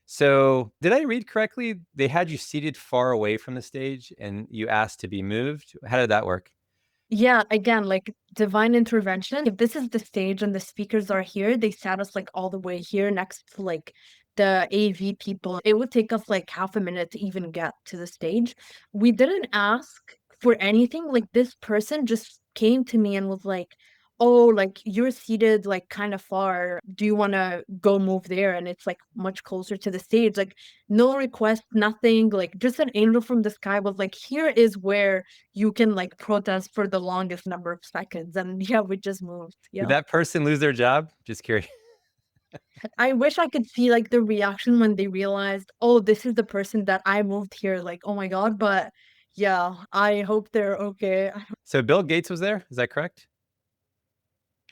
So, did I read correctly? They had you seated far away from the stage and you asked to be moved. How did that work? Yeah, again, like divine intervention. If this is the stage and the speakers are here, they sat us like all the way here next to like the AV people. It would take us like half a minute to even get to the stage. We didn't ask for anything. Like this person just came to me and was like, "Oh, like you're seated like kind of far. Do you want to go move there?" And it's like much closer to the stage. Like no request, nothing. Like just an angel from the sky was like, "Here is where you can like protest for the longest number of seconds." And yeah, we just moved. Did Yeah. that person lose their job? Just curious. I wish I could see like the reaction when they realized, oh, this is the person that I moved here. Like, oh my God. But yeah, I hope they're okay. So, Bill Gates was there. Is that correct?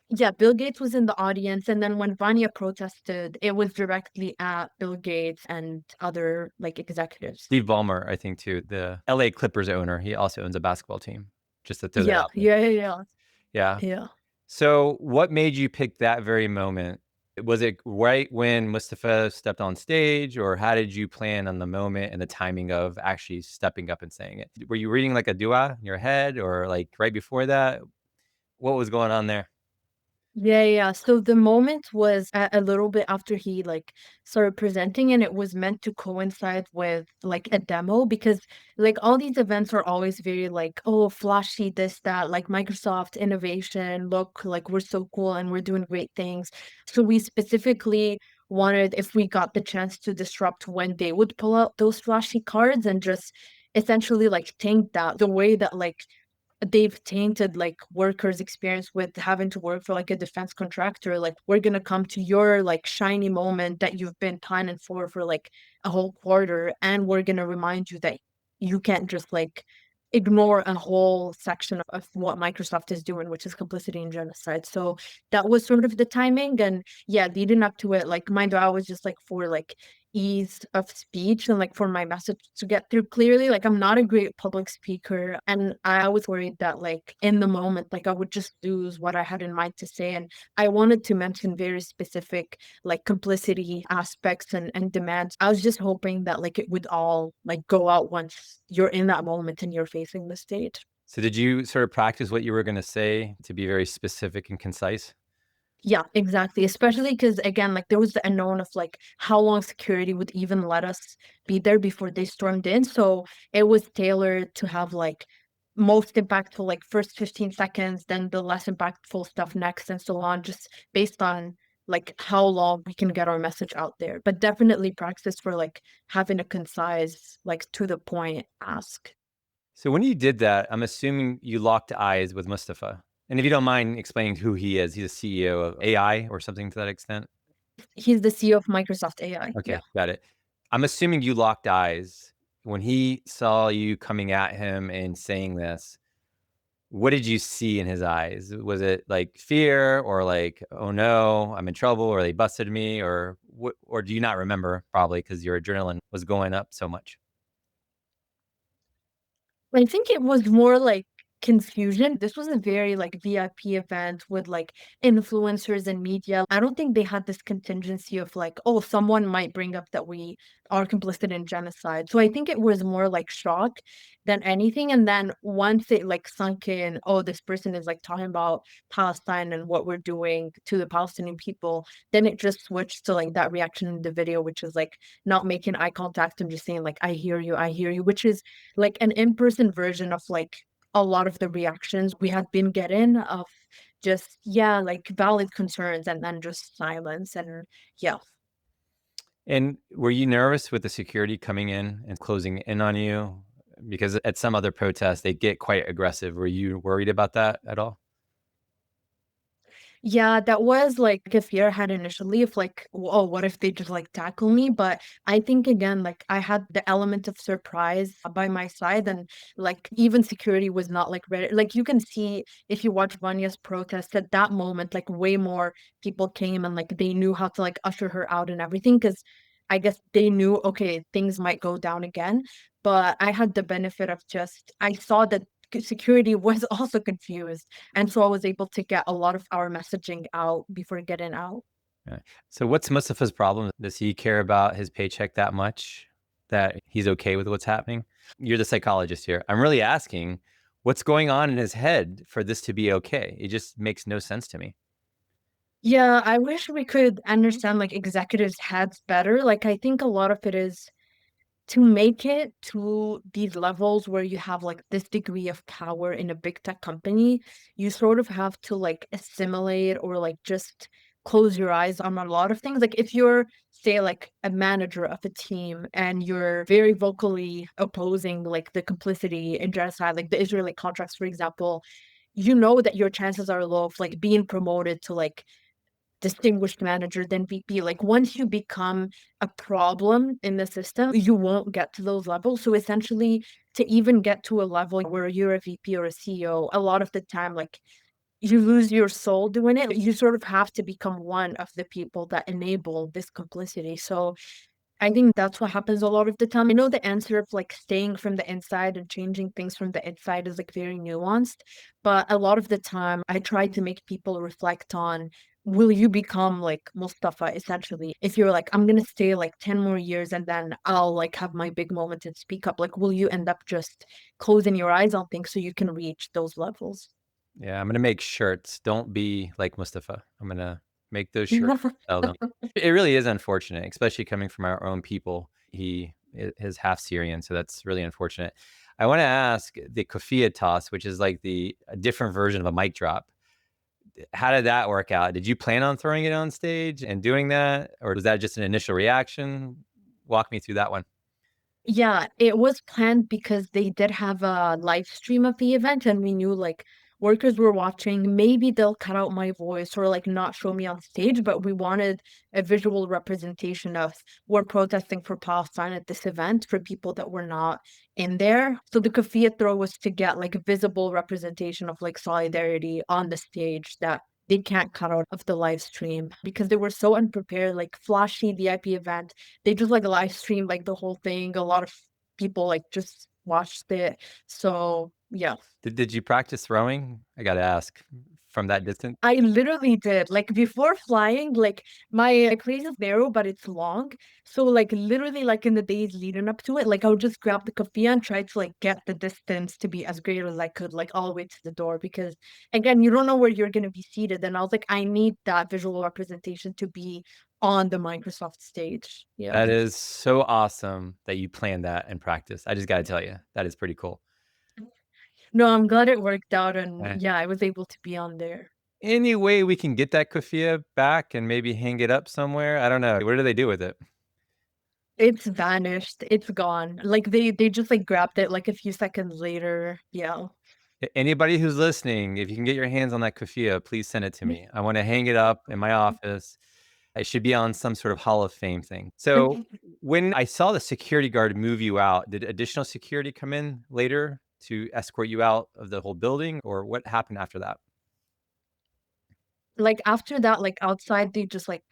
Yeah, Bill Gates was in the audience. And then when Vanya protested, it was directly at Bill Gates and other like executives. Steve Ballmer, I think, too, the LA Clippers owner. He also owns a basketball team. Just to throw that Yeah, out there. yeah, yeah, yeah. Yeah. Yeah. So, what made you pick that very moment? Was it right when Mustafa stepped on stage, or how did you plan on the moment and the timing of actually stepping up and saying it? Were you reading like a dua in your head, or like right before that? What was going on there? Yeah, yeah. So the moment was a little bit after he like started presenting, and it was meant to coincide with like a demo because like all these events are always very like, oh, flashy, this, that, like Microsoft innovation, look, like we're so cool and we're doing great things. So we specifically wanted, if we got the chance to disrupt when they would pull out those flashy cards and just essentially like tank that the way that like they've tainted like workers' experience with having to work for like a defense contractor. Like we're gonna come to your like shiny moment that you've been planning for like a whole quarter, and we're gonna remind you that you can't just like ignore a whole section of what Microsoft is doing, which is complicity and genocide. So that was sort of the timing. And yeah, leading up to it, like my dua was just like for like ease of speech and like for my message to get through clearly. Like I'm not a great public speaker, and I was worried that like in the moment like I would just lose what I had in mind to say. And I wanted to mention very specific like complicity aspects and demands. I was just hoping that like it would all like go out once you're in that moment and you're facing the stage. So, did you sort of practice what you were going to say to be very specific and concise? Yeah, exactly. Especially because again, like there was the unknown of like how long security would even let us be there before they stormed in. So it was tailored to have like most impactful like first 15 seconds, then the less impactful stuff next, and so on, just based on like how long we can get our message out there. But definitely practice for like having a concise, like to the point ask. So, when you did that, I'm assuming you locked eyes with Mustafa. And if you don't mind explaining who he is, he's a CEO of AI or something to that extent. He's the CEO of Microsoft AI. Yeah. Okay, got it. I'm assuming you locked eyes when he saw you coming at him and saying this. What did you see in his eyes? Was it like fear or like, oh no, I'm in trouble, or they busted me, or what? Or do you not remember? Probably because your adrenaline was going up so much. I think it was more like confusion. This was a very like VIP event with like influencers and media. I don't think they had this contingency of like, oh, someone might bring up that we are complicit in genocide. So I think it was more like shock than anything. And then once it like sunk in, oh, this person is like talking about Palestine and what we're doing to the Palestinian people, then it just switched to like that reaction in the video, which is like not making eye contact and just saying like, I hear you, which is like an in-person version of like a lot of the reactions we had been getting of just yeah like valid concerns and then just silence. And yeah. And were you nervous with the security coming in and closing in on you? Because at some other protests, they get quite aggressive. Were you worried about that at all? Yeah, that was like a fear I had initially of like, oh, what if they just like tackle me? But I think again, like I had the element of surprise by my side, and like even security was not like ready. Like you can see if you watch Vanya's protest at that moment, like way more people came and like they knew how to like usher her out and everything because I guess they knew, okay, things might go down again. But I had the benefit of just, I saw that security was also confused. And so I was able to get a lot of our messaging out before getting out. Yeah. So what's Mustafa's problem? Does he care about his paycheck that much that he's okay with what's happening? You're the psychologist here. I'm really asking what's going on in his head for this to be okay. It just makes no sense to me. Yeah, I wish we could understand like executives' heads better. Like I think a lot of it is to make it to these levels where you have like this degree of power in a big tech company, you sort of have to like assimilate or like just close your eyes on a lot of things. Like if you're, say, like a manager of a team and you're very vocally opposing like the complicity and genocide, like the Israeli contracts, for example, you know that your chances are low of like being promoted to like distinguished manager than VP. Like once you become a problem in the system, you won't get to those levels. So essentially, to even get to a level where you're a VP or a CEO, a lot of the time, like you lose your soul doing it. You sort of have to become one of the people that enable this complicity. So I think that's what happens a lot of the time. I know the answer of like staying from the inside and changing things from the inside is like very nuanced, but a lot of the time I try to make people reflect on, will you become like Mustafa essentially? If you're like, I'm gonna stay like 10 more years and then I'll like have my big moment and speak up, like will you end up just closing your eyes on things so you can reach those levels? Yeah, I'm going to make shirts. Don't be like Mustafa. I'm going to make those shirts. Sell them. It really is unfortunate, especially coming from our own people. He is half Syrian, so that's really unfortunate. I want to ask the Kufiya toss, which is like a different version of a mic drop. How did that work out? Did you plan on throwing it on stage and doing that, or was that just an initial reaction? Walk me through that one. Yeah, it was planned because they did have a live stream of the event, and we knew like workers were watching. Maybe they'll cut out my voice or like not show me on stage, but we wanted a visual representation of we're protesting for Palestine at this event for people that were not in there. So the kafia throw was to get like a visible representation of like solidarity on the stage that they can't cut out of the live stream because they were so unprepared, like flashy VIP event. They just like live streamed like the whole thing. A lot of people like just watched it. So yeah. Did you practice throwing? I got to ask from that distance. I literally did. Like before flying, like my place is narrow, but it's long. So like literally like in the days leading up to it, like I would just grab the kafia and try to like get the distance to be as great as I could, like all the way to the door. Because again, you don't know where you're gonna be seated. And I was like, I need that visual representation to be on the Microsoft stage. Yeah. That is so awesome that you planned that and practice. I just got to tell you, that is pretty cool. No, I'm glad it worked out and Eh. yeah, I was able to be on there. Any way we can get that kufiya back and maybe hang it up somewhere? I don't know. What do they do with it? It's vanished. It's gone. Like they just like grabbed it like a few seconds later. Yeah. Anybody who's listening, if you can get your hands on that kufiya, please send it to me. I want to hang it up in my office. It should be on some sort of Hall of Fame thing. So when I saw the security guard move you out, did additional security come in later to escort you out of the whole building, or what happened after that? Like after that, like outside, they just like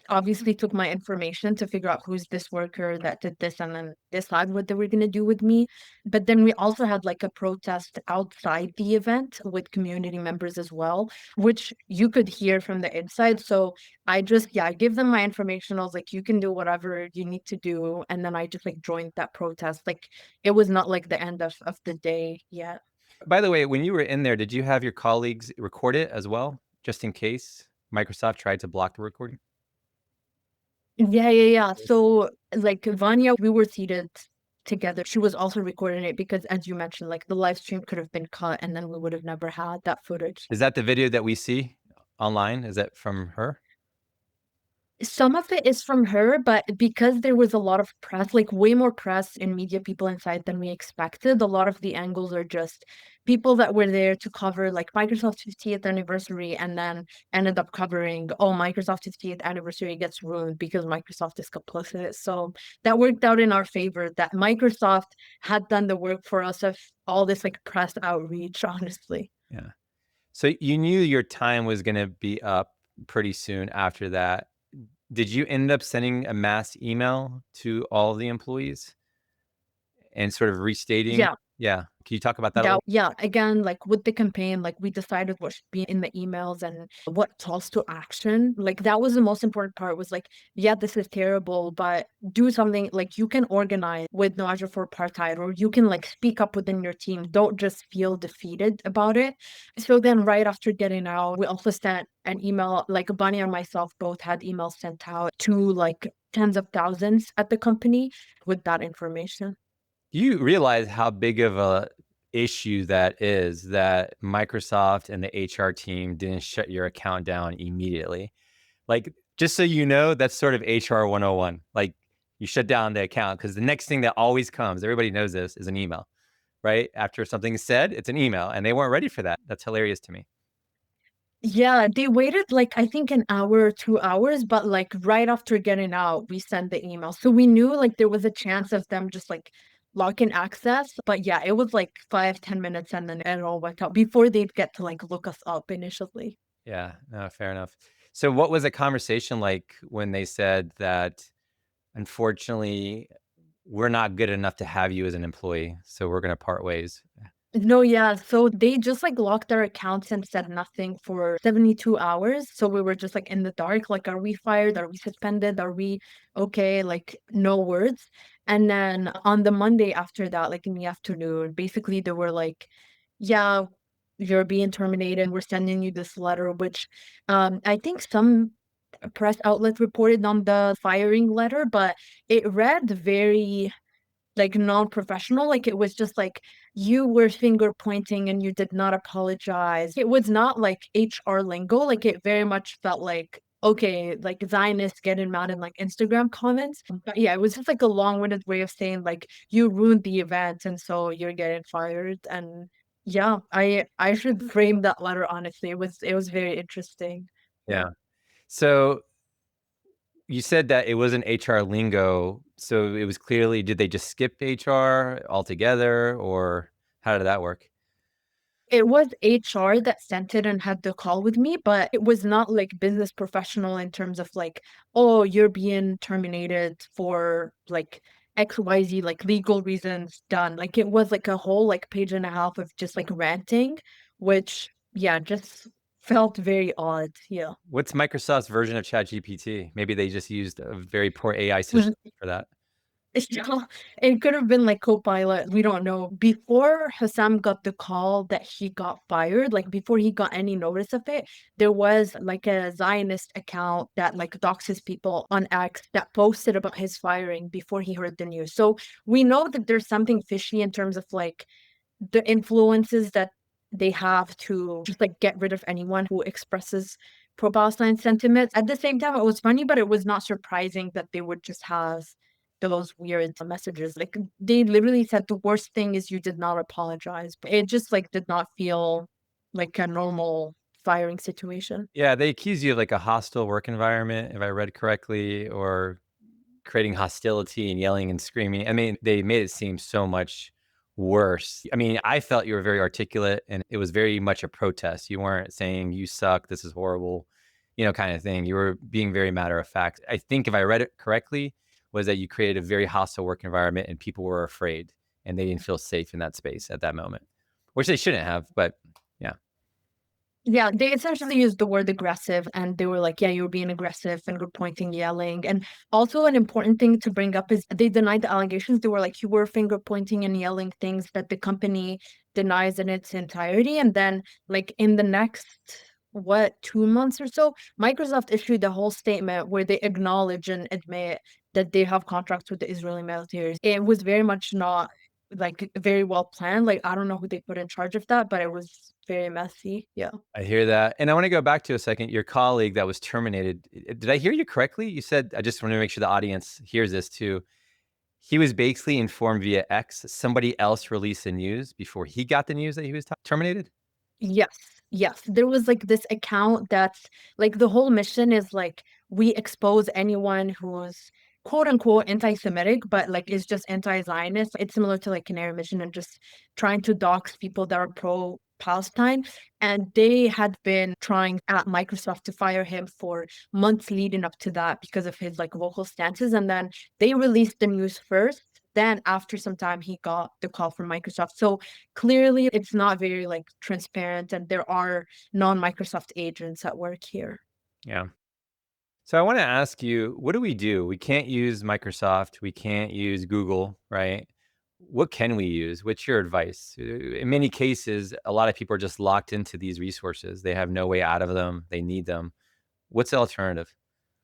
obviously took my information to figure out who's this worker that did this and then decide what they were going to do with me. But then we also had like a protest outside the event with community members as well, which you could hear from the inside. So I just, yeah, I gave them my information. I was like, you can do whatever you need to do. And then I just like joined that protest. Like it was not like the end of the day yet. By the way, when you were in there, did you have your colleagues record it as well, just in case Microsoft tried to block the recording? Yeah, yeah, yeah. So, like Vanya, we were seated together. She was also recording it because, as you mentioned, like the live stream could have been cut and then we would have never had that footage. Is that the video that we see online? Is that from her? Some of it is from her, but because there was a lot of press, like way more press and media people inside than we expected, a lot of the angles are just people that were there to cover like Microsoft's 50th anniversary and then ended up covering, oh, Microsoft's 50th anniversary gets ruined because Microsoft is complicit. So that worked out in our favor, that Microsoft had done the work for us of all this like press outreach, honestly. Yeah. So you knew your time was going to be up pretty soon after that. Did you end up sending a mass email to all the employees and sort of restating? Yeah. Yeah. Can you talk about that a little? Yeah, again, like with the campaign, like we decided what should be in the emails and what calls to action. Like that was the most important part, was like, yeah, this is terrible, but do something. Like you can organize with No Azure for Apartheid, or you can like speak up within your team. Don't just feel defeated about it. So then right after getting out, we also sent an email, like Bunny and myself both had emails sent out to like tens of thousands at the company with that information. You realize how big of a issue that is, that Microsoft and the HR team didn't shut your account down immediately. Like, just so you know, that's sort of HR 101. Like, you shut down the account because the next thing that always comes, everybody knows this, is an email, right? After something's said, it's an email, and they weren't ready for that. That's hilarious to me. Yeah, they waited like I think an hour or 2 hours, but like right after getting out, we sent the email. So we knew like there was a chance of them just like locking access. But yeah, it was like 5, 10 minutes and then it all went out before they'd get to like look us up initially. Yeah, no, fair enough. So what was the conversation like when they said that, unfortunately, we're not good enough to have you as an employee, so we're going to part ways? No, yeah. So they just like locked their accounts and said nothing for 72 hours. So we were just like in the dark, like, are we fired? Are we suspended? Are we okay? Like, no words. And then on the Monday after that, like in the afternoon, basically they were like, yeah, you're being terminated. We're sending you this letter, which I think some press outlets reported on the firing letter, but it read very like non-professional. Like it was just like you were finger pointing and you did not apologize. It was not like HR lingo. Like it very much felt like, okay, like Zionists getting mad in like Instagram comments. But yeah, it was just like a long-winded way of saying like you ruined the event and so you're getting fired. And yeah, I should frame that letter honestly. It was very interesting. Yeah. Yeah. So you said that it wasn't HR lingo, so it was clearly, did they just skip HR altogether, or how did that work? It was HR that sent it and had the call with me, but it was not like business professional in terms of like, oh, you're being terminated for like XYZ, like legal reasons done. Like it was like a whole like page and a half of just like ranting, which yeah, just felt very odd. Yeah. What's Microsoft's version of ChatGPT? Maybe they just used a very poor AI system for that. Yeah, it could have been like Copilot. We don't know. Before Hassam got the call that he got fired, like before he got any notice of it, there was like a Zionist account that like doxes people on X that posted about his firing before he heard the news. So we know that there's something fishy in terms of like the influences that they have to just like get rid of anyone who expresses pro-Palestine sentiments. At the same time, it was funny, but it was not surprising that they would just have those weird messages. Like they literally said the worst thing is you did not apologize. But it just like did not feel like a normal firing situation. Yeah, they accuse you of like a hostile work environment, if I read correctly, or creating hostility and yelling and screaming. I mean, they made it seem so much worse. I mean, I felt you were very articulate and it was very much a protest. You weren't saying you suck, this is horrible, kind of thing. You were being very matter of fact. I think if I read it correctly, was that you created a very hostile work environment and people were afraid and they didn't feel safe in that space at that moment, which they shouldn't have, but yeah. Yeah, they essentially used the word aggressive and they were like, yeah, you were being aggressive, finger pointing, yelling. And also an important thing to bring up is they denied the allegations. They were like, you were finger pointing and yelling things that the company denies in its entirety. And then like in the next, 2 months or so, Microsoft issued a whole statement where they acknowledge and admit that they have contracts with the Israeli military. It was very much not like very well planned. Like I don't know who they put in charge of that, but it was very messy. Yeah. I hear that. And I want to go back to a second, your colleague that was terminated. Did I hear you correctly? You said, I just want to make sure the audience hears this too. He was basically informed via X. Somebody else released the news before he got the news that he was terminated. Yes, yes. There was like this account that's like the whole mission is like we expose anyone who's quote unquote anti-Semitic, but like is just anti-Zionist. It's similar to like Canary Mission and just trying to dox people that are pro-Palestine. And they had been trying at Microsoft to fire him for months leading up to that because of his like vocal stances. And then they released the news first. Then after some time, he got the call from Microsoft. So clearly it's not very like transparent and there are non-Microsoft agents at work here. Yeah. So I want to ask you, what do? We can't use Microsoft. We can't use Google, right? What can we use? What's your advice? In many cases, a lot of people are just locked into these resources. They have no way out of them. They need them. What's the alternative?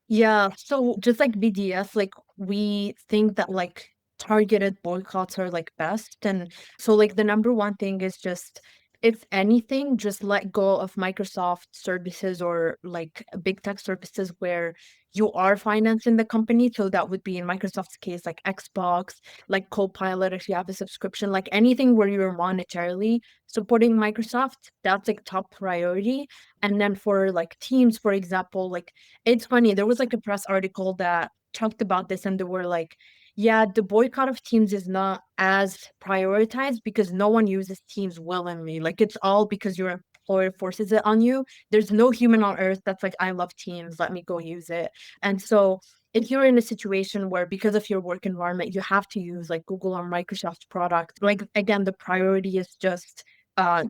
Yeah, so just like BDS, like we think that like targeted boycotts are like best. And so like the number one thing is just if anything, just let go of Microsoft services or like big tech services where you are financing the company. So that would be in Microsoft's case, like Xbox, like Copilot, if you have a subscription, like anything where you're monetarily supporting Microsoft, that's like top priority. And then for like Teams, for example, like it's funny, there was like a press article that talked about this, and they were like, yeah, the boycott of Teams is not as prioritized because no one uses Teams willingly. Like it's all because your employer forces it on you. There's no human on earth that's like, I love Teams, let me go use it. And so if you're in a situation where because of your work environment, you have to use like Google or Microsoft product, like again, the priority is just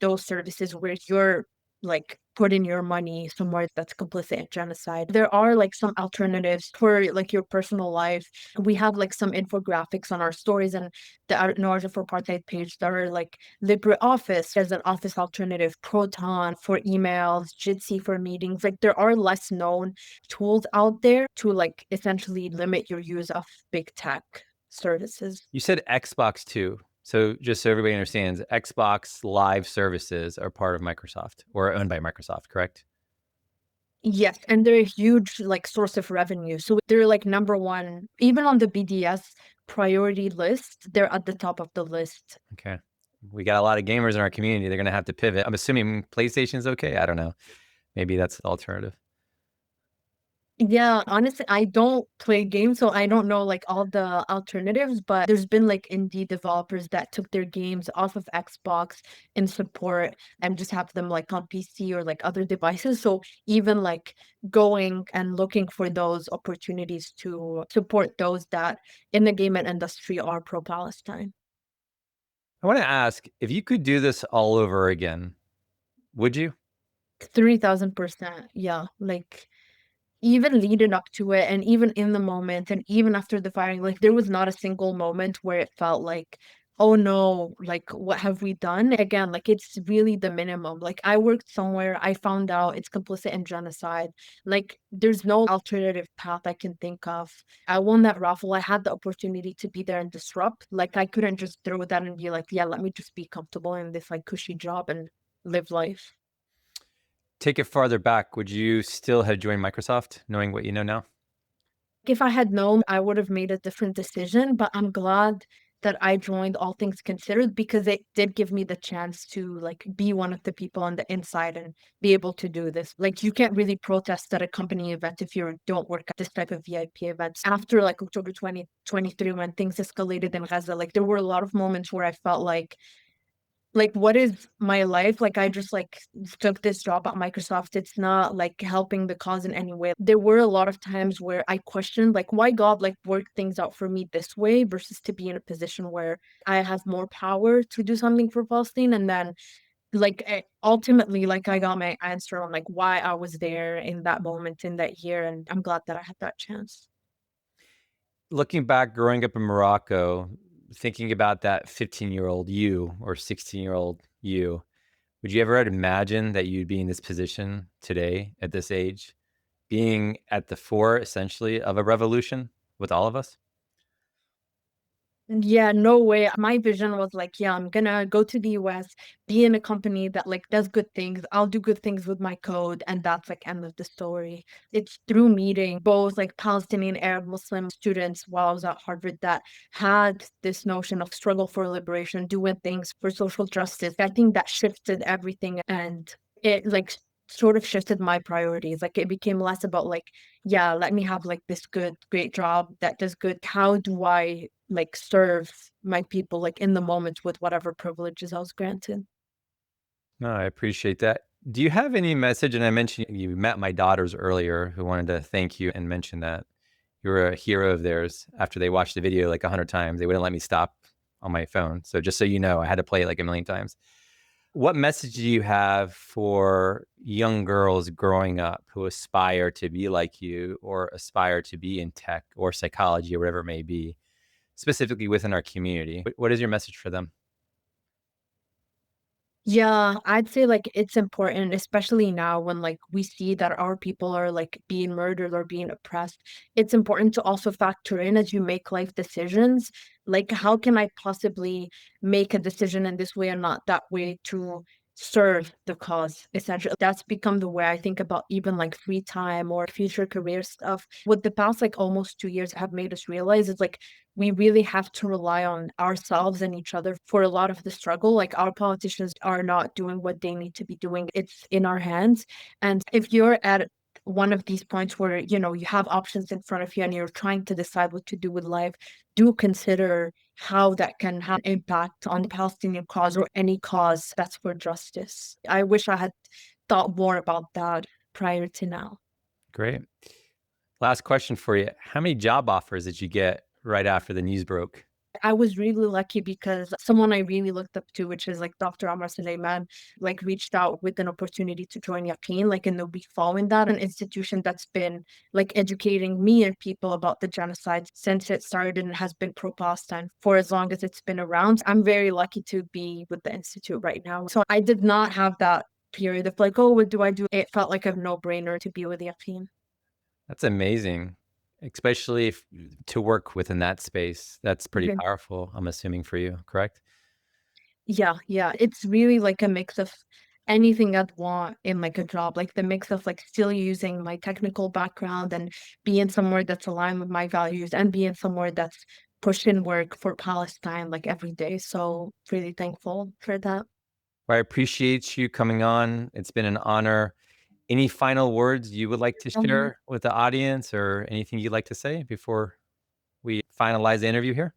those services where you're like putting your money somewhere that's complicit in genocide. There are like some alternatives for like your personal life. We have like some infographics on our stories and the No Azure for Apartheid page that are like LibreOffice as an office alternative, Proton for emails, Jitsi for meetings. Like there are less known tools out there to like essentially limit your use of big tech services. You said Xbox too. So just so everybody understands, Xbox Live services are part of Microsoft or owned by Microsoft, correct? Yes, and they're a huge like source of revenue. So they're like number one, even on the BDS priority list, they're at the top of the list. Okay. We got a lot of gamers in our community. They're going to have to pivot. I'm assuming PlayStation's okay. I don't know. Maybe that's the alternative. Yeah, honestly, I don't play games, so I don't know like all the alternatives, but there's been like indie developers that took their games off of Xbox in support and just have them like on PC or like other devices. So even like going and looking for those opportunities to support those that in the gaming industry are pro-Palestine. I want to ask if you could do this all over again, would you? 3000%. Yeah. Like even leading up to it and even in the moment and even after the firing, like there was not a single moment where it felt like, oh no, like what have we done? Again, like it's really the minimum. Like I worked somewhere, I found out it's complicit in genocide. Like there's no alternative path I can think of. I won that raffle. I had the opportunity to be there and disrupt. Like I couldn't just throw that and be like, yeah, let me just be comfortable in this like cushy job and live life. Take it farther back. Would you still have joined Microsoft knowing what you know now? If I had known, I would have made a different decision, but I'm glad that I joined all things considered because it did give me the chance to like be one of the people on the inside and be able to do this. Like you can't really protest at a company event if you don't work at this type of VIP events. After like October 2023, when things escalated in Gaza, like there were a lot of moments where I felt like what is my life? Like I just like took this job at Microsoft. It's not like helping the cause in any way. There were a lot of times where I questioned like why God like worked things out for me this way versus to be in a position where I have more power to do something for Palestine. And then like ultimately like I got my answer on like why I was there in that moment in that year. And I'm glad that I had that chance. Looking back, growing up in Morocco, thinking about that 15-year-old you or 16-year-old you, would you ever imagine that you'd be in this position today at this age, being at the fore essentially of a revolution with all of us? Yeah, no way. My vision was like, yeah, I'm gonna go to the US, be in a company that like does good things. I'll do good things with my code, and that's like end of the story. It's through meeting both like Palestinian, Arab, Muslim students while I was at Harvard that had this notion of struggle for liberation, doing things for social justice. I think that shifted everything, and it like sort of shifted my priorities. Like it became less about like, yeah, let me have like this great job that does good. How do I like serve my people like in the moment with whatever privileges I was granted? No, I appreciate that. Do you have any message? And I mentioned you met my daughters earlier who wanted to thank you and mention that you're a hero of theirs. After they watched the video like 100 times, they wouldn't let me stop on my phone. So just so you know, I had to play it like a million times. What message do you have for young girls growing up who aspire to be like you or aspire to be in tech or psychology or whatever it may be, specifically within our community? What is your message for them? Yeah, I'd say like it's important, especially now when like we see that our people are like being murdered or being oppressed. It's important to also factor in as you make life decisions, like how can I possibly make a decision in this way and not that way to serve the cause, essentially. That's become the way I think about even like free time or future career stuff. What the past like almost 2 years have made us realize is like we really have to rely on ourselves and each other for a lot of the struggle. Like our politicians are not doing what they need to be doing. It's in our hands. And if you're at one of these points where, you know, you have options in front of you and you're trying to decide what to do with life, do consider how that can have impact on the Palestinian cause or any cause that's for justice. I wish I had thought more about that prior to now. Great. Last question for you. How many job offers did you get right after the news broke? I was really lucky because someone I really looked up to, which is like Dr. Amar Suleiman, like reached out with an opportunity to join Yaqeen, like in the week following that, an institution that's been like educating me and people about the genocide since it started and has been pro-Palestine for as long as it's been around. I'm very lucky to be with the institute right now. So I did not have that period of like, oh, what do I do? It felt like a no-brainer to be with Yaqeen. That's amazing, especially to work within that space. That's pretty powerful, I'm assuming for you, correct? Yeah, yeah. It's really like a mix of anything I'd want in like a job, like the mix of like still using my technical background and being somewhere that's aligned with my values and being somewhere that's pushing work for Palestine like every day. So really thankful for that. Well, I appreciate you coming on. It's been an honor. Any final words you would like to Um, share with the audience or anything you'd like to say before we finalize the interview here?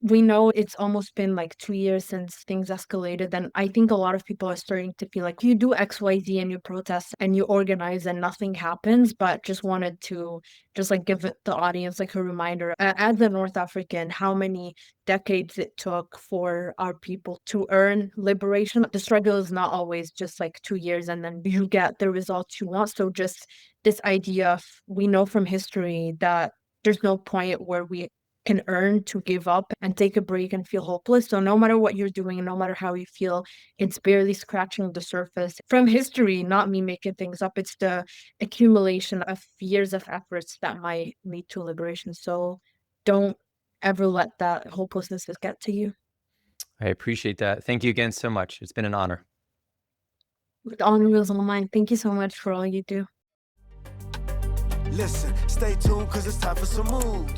we know it's almost been like 2 years since things escalated. And I think a lot of people are starting to feel like you do XYZ and you protest and you organize and nothing happens. But just wanted to just like give the audience like a reminder as a North African, how many decades it took for our people to earn liberation. The struggle is not always just like 2 years and then you get the results you want. So just this idea of we know from history that there's no point where we can earn to give up and take a break and feel hopeless. So no matter what you're doing, no matter how you feel, it's barely scratching the surface. From history, not me making things up, it's the accumulation of years of efforts that might lead to liberation. So don't ever let that hopelessness get to you. I appreciate that. Thank you again so much. It's been an honor. The honor is on mine. Thank you so much for all you do. Listen, stay tuned, cause it's time for some mood.